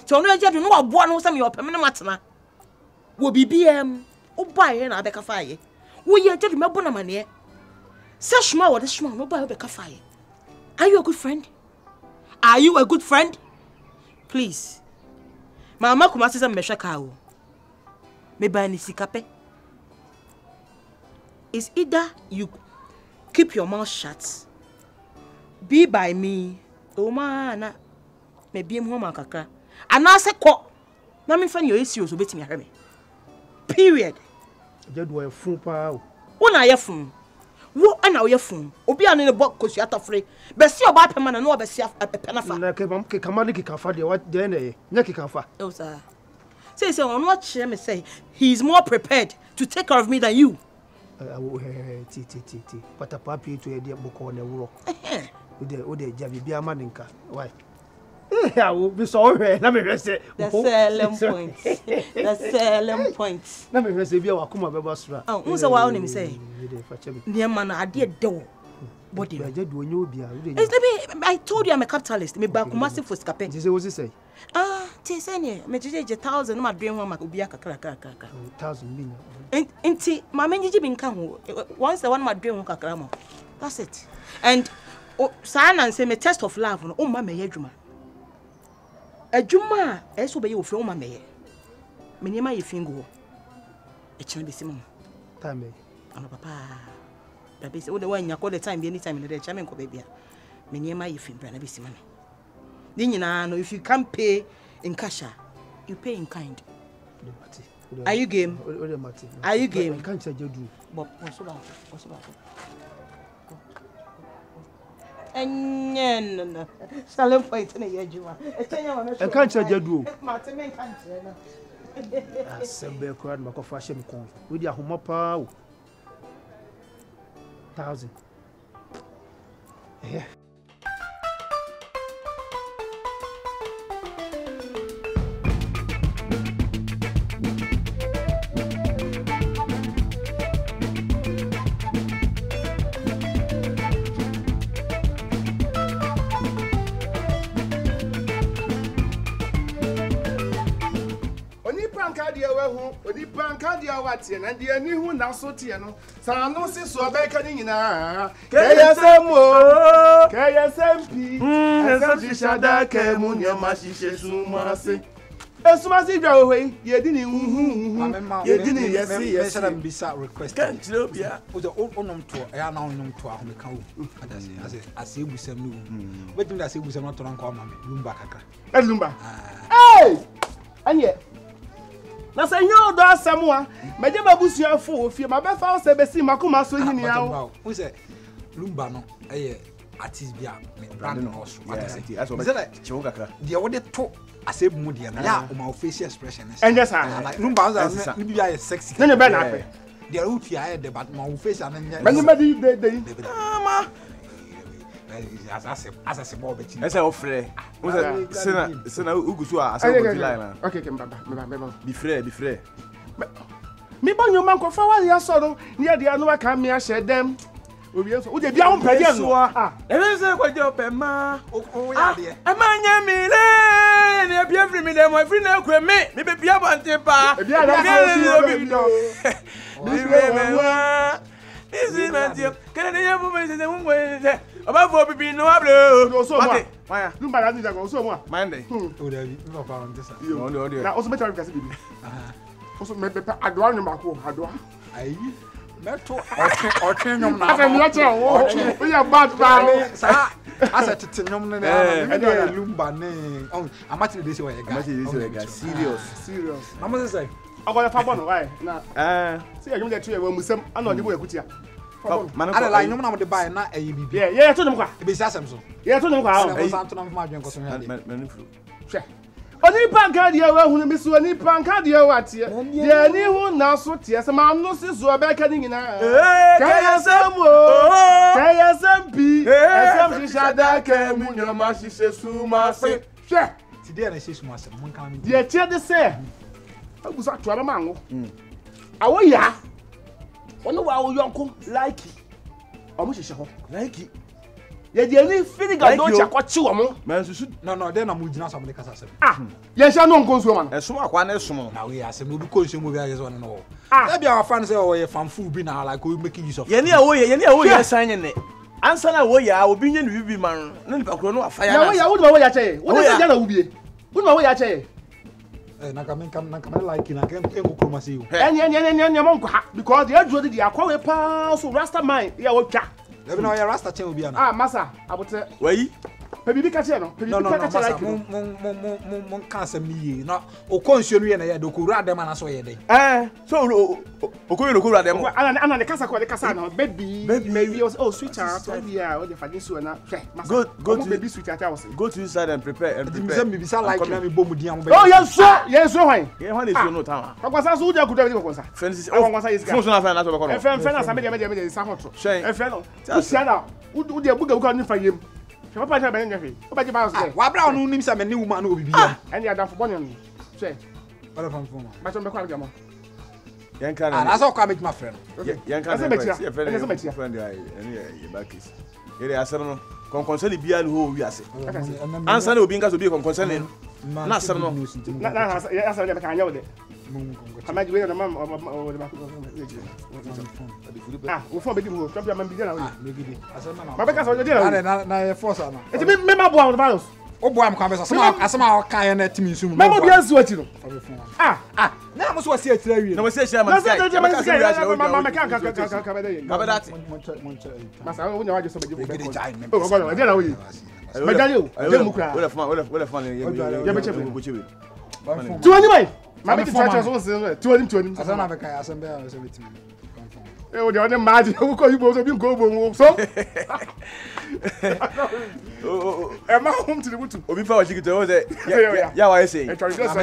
Ti onu jadu no aboa no se me opeme na matena. Wo bibiem. Wo bai na abeka faaye. Wo ye jadu mebo na mane. Say shma wo de shma no bai abeka faaye. Are you a good friend? Are you a good friend? Please. Mama kuma sesa mmehwe ka wo. Me ba ni sikape. It's either you keep your mouth shut. Be by me. O mana. Me biem ho ma kakra. Ana se ko. Na me fa ni oyesi oso betimi ahwe me. Period. Jedu e fun pa o. Wo na ye fun. Wo ana wo ye fun. Obi anu ne bok kosu atafre. Be si oba pema na no be si apenafa. Na ke mam ke kamade ke kafa de what de na ye. Nya ke kafa. O sir. Say on what share me say he's more prepared to take care of me than you. Ti. Pata papi to e de boko na wuro. O de jabi bia maninka. Why? I will be sorry. Let me rest it. The selling point. The selling point. Let me rest it. Be our kuma beba sra. Oh, who say what on him say? The man I did do. Body. I just do you be. I told you I'm a capitalist. Me ba kuma se for scape. This is what you say. Ah, ti say ne. Me jeje 1,000 no ma dream ho ma obi akakra. 1,000 million. Enti ma menji bi nka ho. Once the one ma dream ho kakra mo. That's it. And sa na say me test of love no o ma me yadwuma. Adwuma eso be ye ofi o ma me ye. Me nyema ye fingo. E kire be simu. Time. Ana papa. Da be se o de wan nya call the time be anytime ne de me nko be bia. Me nyema ye fingo na be simu me. Ni nyina no if you can't pay in cash, you pay in kind. Are you game? Are you game? I can't say you do. But what's about? enyen selling point na yejuma etenya ma me I can't charge you. Martin can't na Assemble crowd mako fashion kon. We dia homa pa. 1000. Yeah. Odi banka dia watie na dia ni hu na so tie no sa no si so be ka ni nyina KSM o KSM pi esa shada ke mu nyama shishe sumase esumase dwa ohwe ye di ni hu ye di ni yesi yesi na mbisa request kan tiro bia o de onom to ya na onom to ahome ka wo adase ase ebusam no wetin da ase ebusam no to na nko ma me lumba kakra lumba hey anye na say nyo do asemwa meje babusu afo ofie ma be fa se be si makoma so hini yawo wo se lumba no eye artist bia me brand no so fantasy aso be chiwo kakra de wo de to asebu mu de na ya o ma facial expression enje sa lumba za ni bia sexy ne be na ape de ruti aye de but ma facial na nya benye medi de ma as ball bet ese ofre sena ugusu a asa go line okay mbaba be free me banyo man ko fa wa ya so no ne ya de anu aka me a she dem obi so wo de bia ho pade no e se ko je opema o ya de e ma nya mi le ne bia free me dem free na kwe me be bia bante pa e bia da obi do Isi na tie kana ne yabu me se mu ngwe oba fo bibi no ablo so mo maya lumba na nja go so mo mande o da bi no pa on tesa na o so me try kasi bibi o so me be adwa no mako adwa ayi meto otwe nyom na asa mi ache o ya bad pa sa asa tete nyom ne na lumba ne amati de se wa ga serious mama say akoya fa bono why na see you dey try we musem ana odi bo ekutia ana la nyom na mo de buy na ayi bibi yeah to dem kwa e be si asem so yeah to dem kwa o sa to na ma adwen ko so ya de hwe oni panka dia we hu mi so oni panka dia watie dia ni hu na so tie se ma no si so be ka ni nyina KSM KSM pi SM shada ke mu nyama shishe suma se hwe ti dia na shishe suma se mo kan mi dia tie de se agusa to ara mango awo ya wono wa wo yonko like omo hihye ho like ye de ni finiga do cha ko chi wo mo man susu no de na mo gina so mo de kasa se ye sha no nko nsuo man esom akwa na esom na we asem obi ko nsuo mo bia yeso no e bia wa fan say o ye fanfu bi na like o make use of ye ni awo ye san ne ansa na wo ya obi nye ni bibi man na nipa kro no afa ya na wo ya wo do wo ya che wo de se na wo bie wo do wo ya che na ka like na ka engo kroma se yo enya mo nkwa because the adro de akwa we pa so rasta man ya wo twa lebi na ya rasta chen obi ana masa abote wayi pe bibi ka che no pe bibi ka che like mo kan asem ni ye na o konsuo no ye na ya do ko ura dem na so ye den so okoyo no ko ura dem ana ne kasa ko de kasa na baby maybe sweetheart so dia o de fagin so na go to baby sweetheart was go to inside and prepare me be say like na me bom dia mo be yes so hwan ye hwan is no town akwasa so uja kuda bi ko konsa fences akwasa is ga fun so na fa na so be ko no fen na sa me de sa hot fen no usia na u de buga ni fa yem papa cha ben nyafe papa ji ba so wa bra no nim sa me ne woman no obi bia ani ada fo bono no che wala fam fo ma so be kwa gamo yan kan na so kwa make my friend yan kan friend ani ye bakis ere asere no konkonseli bia no ho wi ase ansa na obi nka so bi konkonseli na asere no na asere de ka anya wo de kama ji we na mam o de ba wo fo be di mo champion man bi de na wo megidi asere na ma be ka so de na na ye force na eti me ma bo am virus o bo am kan be asema kan na timi nsum me mo bi ansu ati no na mo so wasi atira wi na mo se share man ma ka be de ka be that masa wo nya wa je so be di ko o go de na wo yi me dali o de mu kra wala fa ye be chefe tuwani mai ma be try so so tuwani asana be kai asem be so betimi Eh, o de on imagine who call you both of you go boom so. Ma home to the butu. Obi fa wa chiki to say. Yeah, why say? I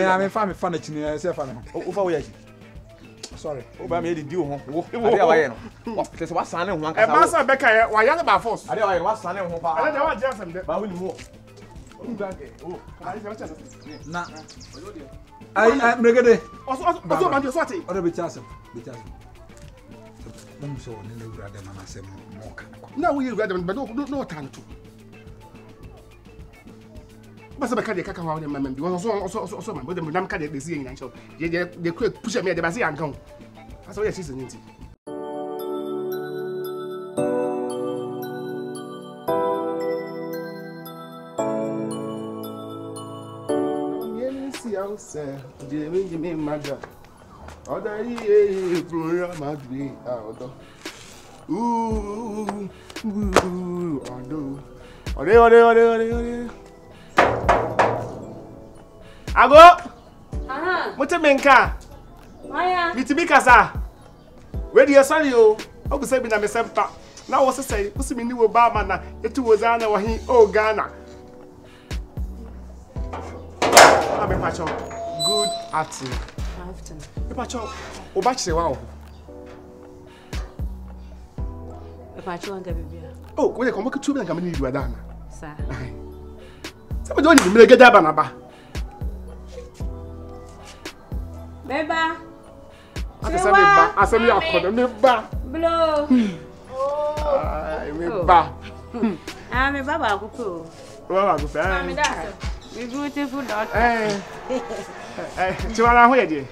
am fan of chini say fan. O fa wo ya chi. Sorry. O ba me di wo ho. Ade wa ye no. Te se wa san ho anka. E ba sa beka ye wa ya ba force. Ade wa ye wa san ho pa. Ade wa je asem de. Ba wo ni mo. Na. Ai mregede. Oso ba ndi so ati. Odo be chasem. Don't so on the brother man say more can. Now we read them but no time to. Basa beka de kaka wa dem bi won so man but dem nam ka de see yin show. They quick push me de ba say ankan. Asa we season nti. Say, Jimmy Maga. Other ye, program agree. Odo. Ode. Ago. Mutu menka. Maya. Mitibi kasa. Where do you sorry o? Obu say bi na me sempa. Na wo say, wo simi ni wo ba ma na etu wo za na wo hin o Ghana. I'm a good acting. Pacho, Obachi wow. Pacho and baby. Oh, when you come back to me and come in you are done. Sir. Somebody don't even get that banaba. Beba. I said me a ba. Blow. Oh, ba. I'm a baba kuku. Baba kuku. I'm a beautiful daughter. Chiwana ho ye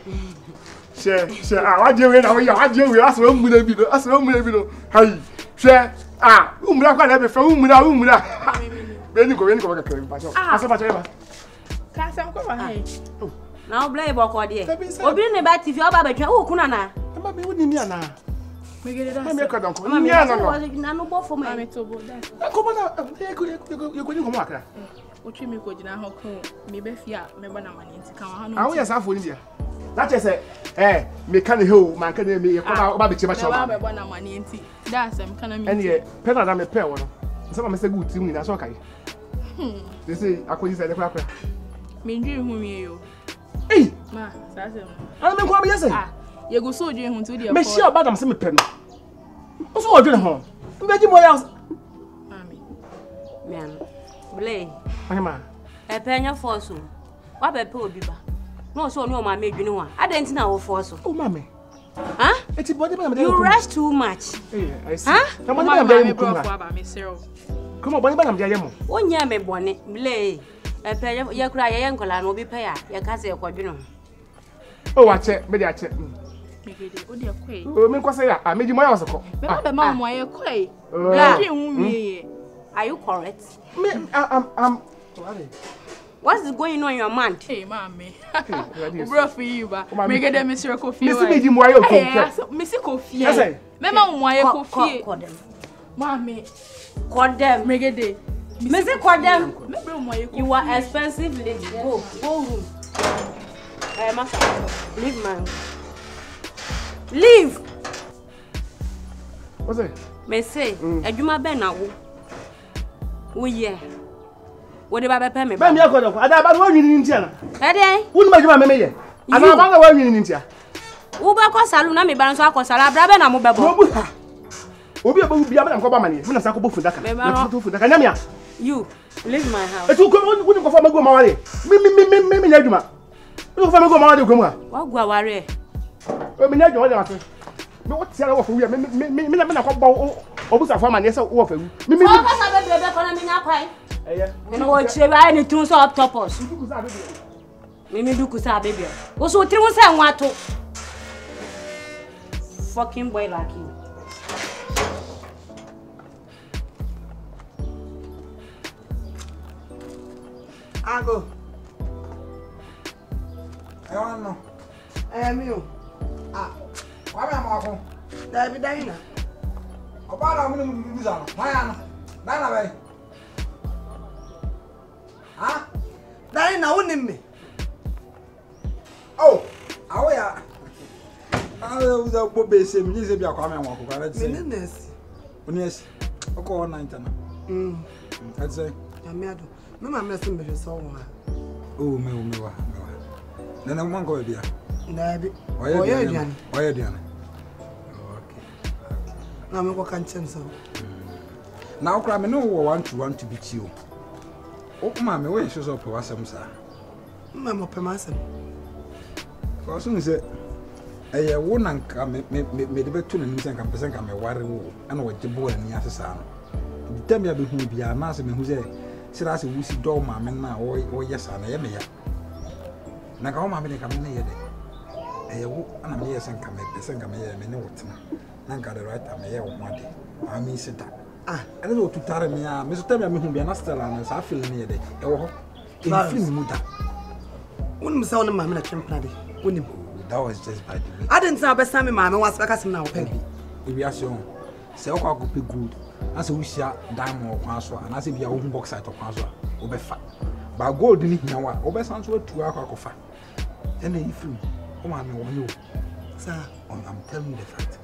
she wa je we na we ya je we aso mu na bi no hai she umra kwa na be fa umra be ni ko ba ka ba so aso ba che ba ka sam ko ba hai na o blay bo ko de obi ne ba tv o ba ba twa o kuna na ma be woni ni ana megere da me ka don ko ni ana na no bo fo me me to bo da ko ba na e ko ni ko akra o twi me ko jina ho ko me be fia me ba na mani nti kan ha no awo ya sa fo ni dia that is me can hill man can me ko ba be che ba che ba be ba na mani nti da asem kana me ene pe na me pe wo no so ma me say good team ni na so kai they say akoni say de kwa me ndwi hu wie yo eh ma sa asem ana me ko am yese ye go so dwi hu nti de me share ba dam say me pe no o so o dwi ho me ji mo ya ami me an blay ma e pe nya force wa be pe obi ba no so no ma me dwene ho a adenti na wo force oh mama huh eti body ba me you rush too much I see na mo ba me ko ba me sero kuma body ba na me ya mo onya me bone blay e pe ye kura ye nkola no obi pe ya ye ka se ko dwene ho oh wa che me dia che megede o de kwai o me kwase ya meji mo ya waseko be ba ma mo ye kwai dwi hu wie are you correct me I'm what's going on in your mind? Hey, mommy. Bro for you ba. Me get them Mr. Kofi. Mr. Meji mo ayo ko. Mr. Kofi. Yes. Me ma mo ayo Kofi. Mommy. Call them. Me get them. Mr. Call them. Me bro mo ayo. You are expensive lady. Go room. Master, leave man. Leave. What's it? Me say, adwuma ben na wo. Wo ye. Wo de ba be pe me ba. Ba mi akodo ko. Ada ba wo nwini ntia na. E dey. Wo ni adwuma me ye. Ada ba ga wo nwini ntia. Wo ba ko salu na me ba nso akosala bra be na mo bebo. Wo bu ha. Obi e ba bia ba nko ba mane. Me na sa ko bo fundaka. Na to fundaka nyame a. You leave my house. Etu ko wo ni ko fa mago ma wale. Me nya adwuma. Wo ko fa mago ma wale ko mu a. Wa gwa ware. O me nya adwuma de ate. Me what tia wo fa wi me na ko ba obusa fa mane se wo fa wi. Me Ko sa be be ko na me nya kwai. Eye. No wo chire ba ni tun so up topos. Mimi duku sa baby. Wo so tiri wo sa nwato. Fucking boy like you. Ago. I want no. Me o. Wa me ma ko. Da bi dai na. O ba na mu ni za no. Ma ya no. Na bai. Ha? Dai na unim me. Oh, awo ya. Ah, was a bobe same, you say, be a comment walk. Menace. Yes, I call 90. I'd say, I'm mad. Mamma messing with us all. Oh, me. Then I won't go there. Nabby. Why are you? Okay. I'm a walk and chance. Now, Cram, no one to beat you. Oh, mammy, where shows up for some, sir. Mamma, per myself. For soon as a woman come, made a better and can present a worry and what the boy and the assassin. Tell me who be a master who say, said I see door, mamma, now, or yes, and I am here. Now, mamma, come near it. A woman and a yes, and come a person come here, and no, none got the right time here one day. I mean, sit down. I don't know to tell me, Mr. Tammy, who be an Astellan, I feel near the Muda. Wouldn't sound a mamma temporary. Wouldn't that was just by the way. I didn't know best time mamma was back as now, Penny. If we are so, so I could be good. As we see diamond or Quaswa, and as if your own box at Quaswa, or be fat. But gold didn't know or best answer to our coffee. And if you, oh, I know, sir, I'm telling you the fact.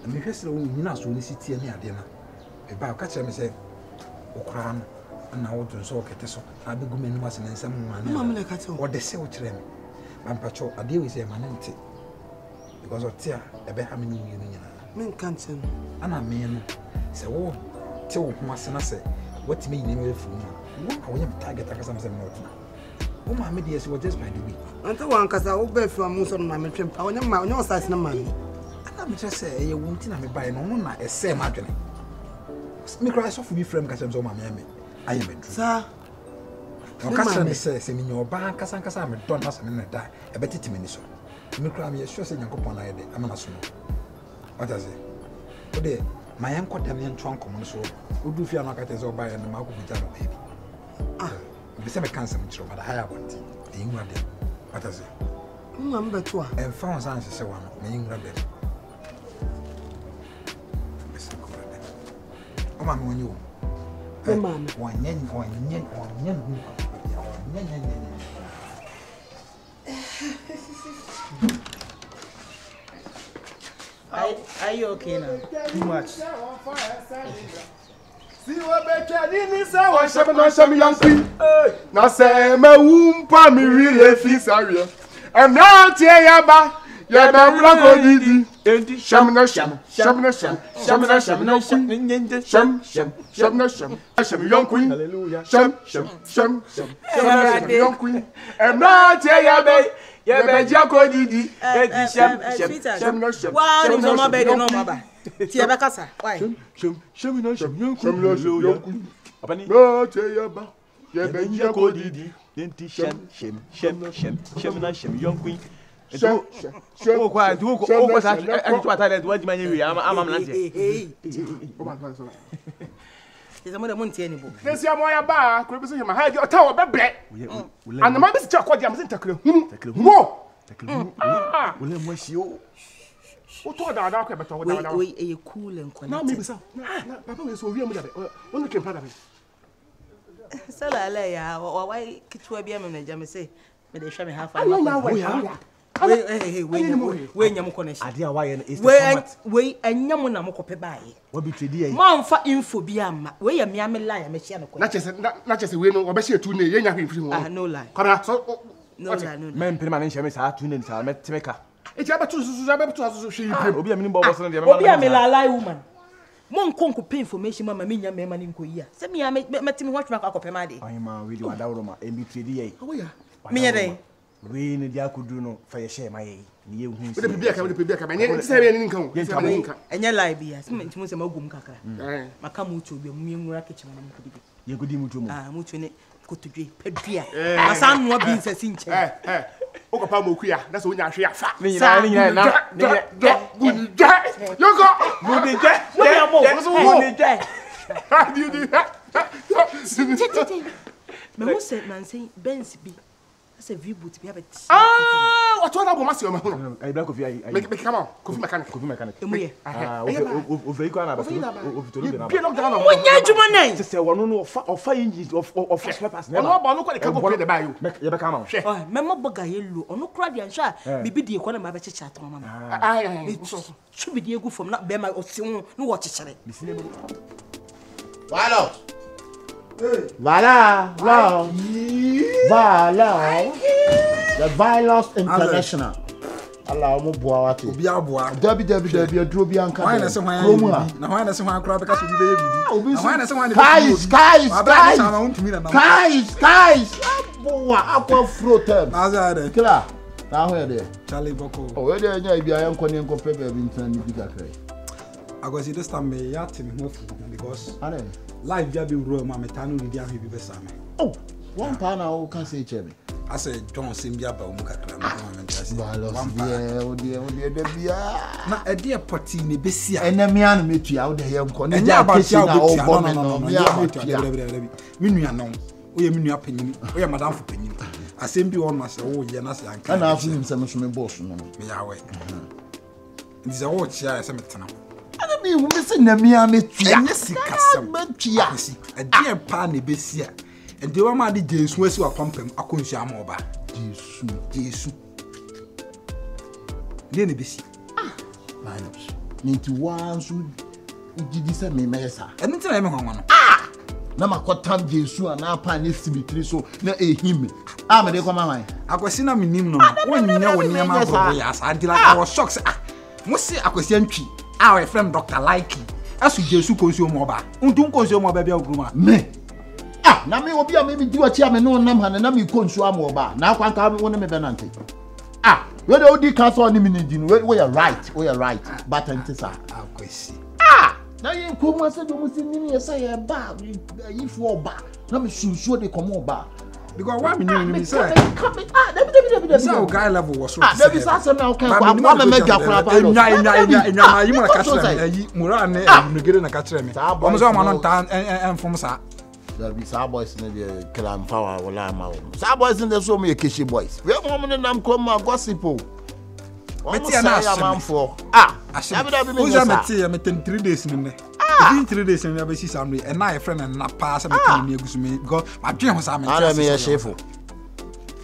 And if you're not so city near dinner, about catching me say, O crown, and now to so get so. I be good was in some man, or the sale train. And patrol, I deal with a man, because of tear, a Beham union. Men can't, and I mean, say, oh, till once and I say, what mean you for me? I will target something not now. Oh, my medias were just by the way. Until one cause I will be from most of my trim. I want my no size no money. I'm just say you won't tell me by no one a same margin. Me cry so for me frame catching so my mammy. I am a true. Sir, no catcher says in your bank, Casancasa, I'm a don as a minute die, a better minute. Me cry me a sure saying upon I did. I'm not so. What does it? Today, my uncle Damian trunk on so. Who do fear not at his own by and the mouth with a baby? Ah, the same cancer, but I have one. The England. What does it? Number 2 and found answers one, me England. Oh, Mamma, when you Are you okay now? Too much. See what better in our Shabana young queen. Now say, my womb, me really feels area. And now, Tiaba. Yeah, Blanco Didi, Shamna Sham, Shamna Sham, Shamna Sham, no Sham, young queen, hallelujah, Sham, young queen, and now Tiabe, Yabaco Didi, Sham, no Sham, wow, no more baby, no more. Tiabacasa, why? Sham, no Sham, young queen, no Tiaba, Yabaco Didi, Sham, young queen. So, quiet. Who was I to what you I'm not here. There's a mother Monty anymore. There's your moya bar, creeping him. I had your tower bread. And the man is Jack, what I'm tackling. More. William was you. What told our doctor about what we a cool and now maybe so. Papa is so real with it. Only can part of it. So, why could you be a manager? Me say, may they show me half I know now. Hey, when you connection. Idea why is we and Yamuna Mokope by. What be today? Mom for info biama. We a miami lie, Messiano. Not just a winner or Bessie to me, no lie. No lie, no men permanent shames are tuning to met to make her. It's about to she will be a minimum lie woman. Mon conco pay information, Mamma Mina, Mamma in Korea. Send me, I met him watch my copemadi. I am with you, Adoroma, and be 3 Me a day. We need Yakuduno for your share, my you who be a say income. And your life be as much as a mogum caca. Macamu to be a mean kitchen. You could do Mutuine, go to drink, Pedria. My son will be a cincher. Okapamukia, that's when you're fat. You go, how do you do that? Mamma said, man, say, Ben's be. That's a view boot. We have it. Ah, what one about Masio? I black coffee. Make come on, coffee mechanic. Over you can have Be not down. When you do money, say one of 5 inches of peppers. No, but no quite come the buy you. You come on. oh, Memo Bagayo, or no crowd and shot. Maybe the economy of a chat on Mamma. I Should be the good from not Bema or Simon, no watch it. Voilà. Voilà. Voilà. The Violence International. Allah mo boa wate. Obi aboa. Dabi adro bi anka. Why na se hwan ya bibi? Na why na se hwan akra beka so bi be bibi? Na why na se hwan guys. Aboa akwa frotem. Azare. Kila. Na ho ye de. Charlie Boko. Oh, we de nya bi ayan kwani enko pe be bi ntan ni bi kakra. Agosi this time me ya timi ho because life bia be wuro ma metanu ni dia bi be same. Oh, one time I can say chemi. I said John Simbia ba mu kakra ma mentasi. Na e dia poti ne besia. Enamia no metua wo de ye nko ne dia kesi na wo bo me no. Me nua no. Oye me nua panyini. Oye madam fo panyini. Asem bi won ma se wo ye na se anka. Na afu nim se me so me boss no. Me ya we. Ndi se wo chia se metena. Ana me hu me se namia metua. Enye sikasem. Metua. E dia pa ne besia. And the woman did Jesus was a pumping a consumer over. Jesus. Then it is minus. Need to once who did this at me, Mesa. And it's a man. Nama kotam Jesus and our pan cemetery so na him. Ah, me come my. I was seen a minimum. When you know when yes, until I was shocked. Must say a question. Our friend Dr. Likey. As you Jesus consume mobile. Don't consume mobile groomer. Me. Ah, na me obi a me di wachi a me no nam ha na me konsu am ba na akwanka me wona me benante. Ah, we dey odi council ni me ni di no we are right but antisa akwesi. Ah, na yin ko mo ase do mo si ni ese ye ba if wo ba na me sunsuo de komo ba because why me ni say David so guy level was so David say na okay kwa me mega kwa pa no nya yi mo na ka kire me yi mura ne nugere na ka kire me o mo so ma no ntan enfom sa David sa boys ne de clan power wala ma sa boys ne so me keshi boys we mo ne nam ko ma gossip o meti na amanfo ah David me nya meti me 3 days ne within 3 days me be see some and na friend na pass me kan me agusu me because my dream was am ara me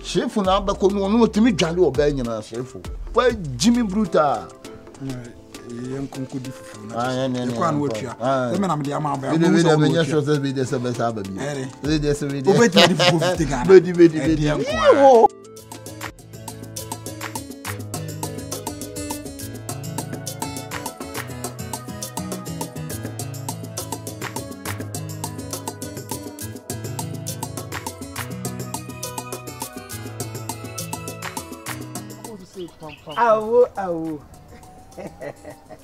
chefu na ba ko no timi dwale oba nyina chefu wa Jimmy Bruta yen konko di fufu na e kwa na wotua e me na me dia ma ba me nya show say be dey say be sa ba bi e dey say be dey obedi di fufu tiga na bedi Awo.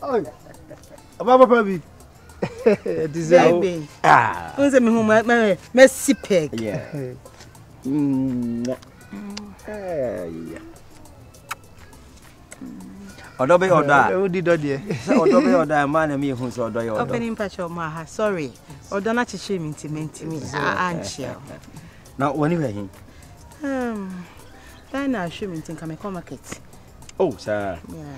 Oi. Baba baby. Baby. Ah. Who's me home me sipek. Yeah. Odo be oda. O di do de. Odo be oda man na me hu so odo ye odo. Opening patch of my sorry. Odo na chiche me me. Anchia. Now when you here? Then I show me think I come market. Oh, sir. Yeah.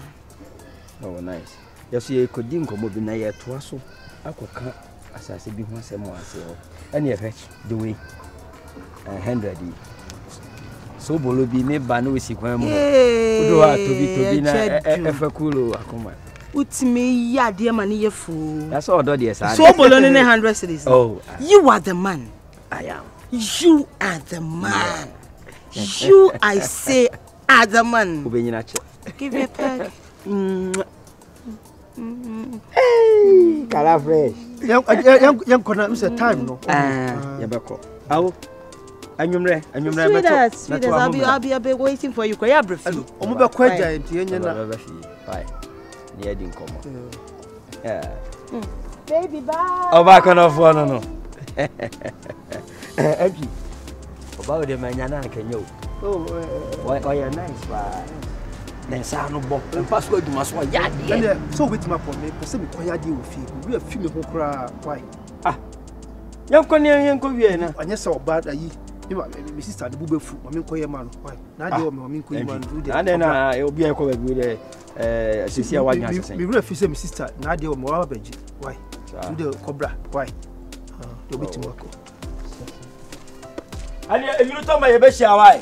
Oh, nice. Yes, you could dim come be na ye to so. Akoka asase bi ho asem ase o. Ene ye fetch the way. 100. So bolo bi ne ba no wisi kwan mu. Odo ha tobi na efa kulo akoma. Utime ya de ma ne ye fu. That's all do there sir. So bolo ne 100 cedis. Oh. You are the man. I am. You are the man. You, I say, are the man. Give me a peg. Hey, Kala fresh. Young corner, Mr. Time, no. Yabako. Awo. Anyumre. Sweetheart, I'll be waiting for you. Koya brief. Omuba kwaja enti yenyana. Bye. Near din komo. Yeah. Baby, bye. Oh, back on off one no. Empty. About the manana can you? Oh, why you nice, but then Sano Bob and password must want yard. So with my point, person quiet deal with you. We are feeling who cry. Why? Ah, young Conia, young Coviana, and yes, so bad. my sister the bube fu mami ko ye man why na dey o mami ko ye man do dey and then obi e ko be dey sisi awa nya sesen me refi say my sister na dey o mo wa beji why do dey cobra why do be timako ali e mi to ma ye be sha why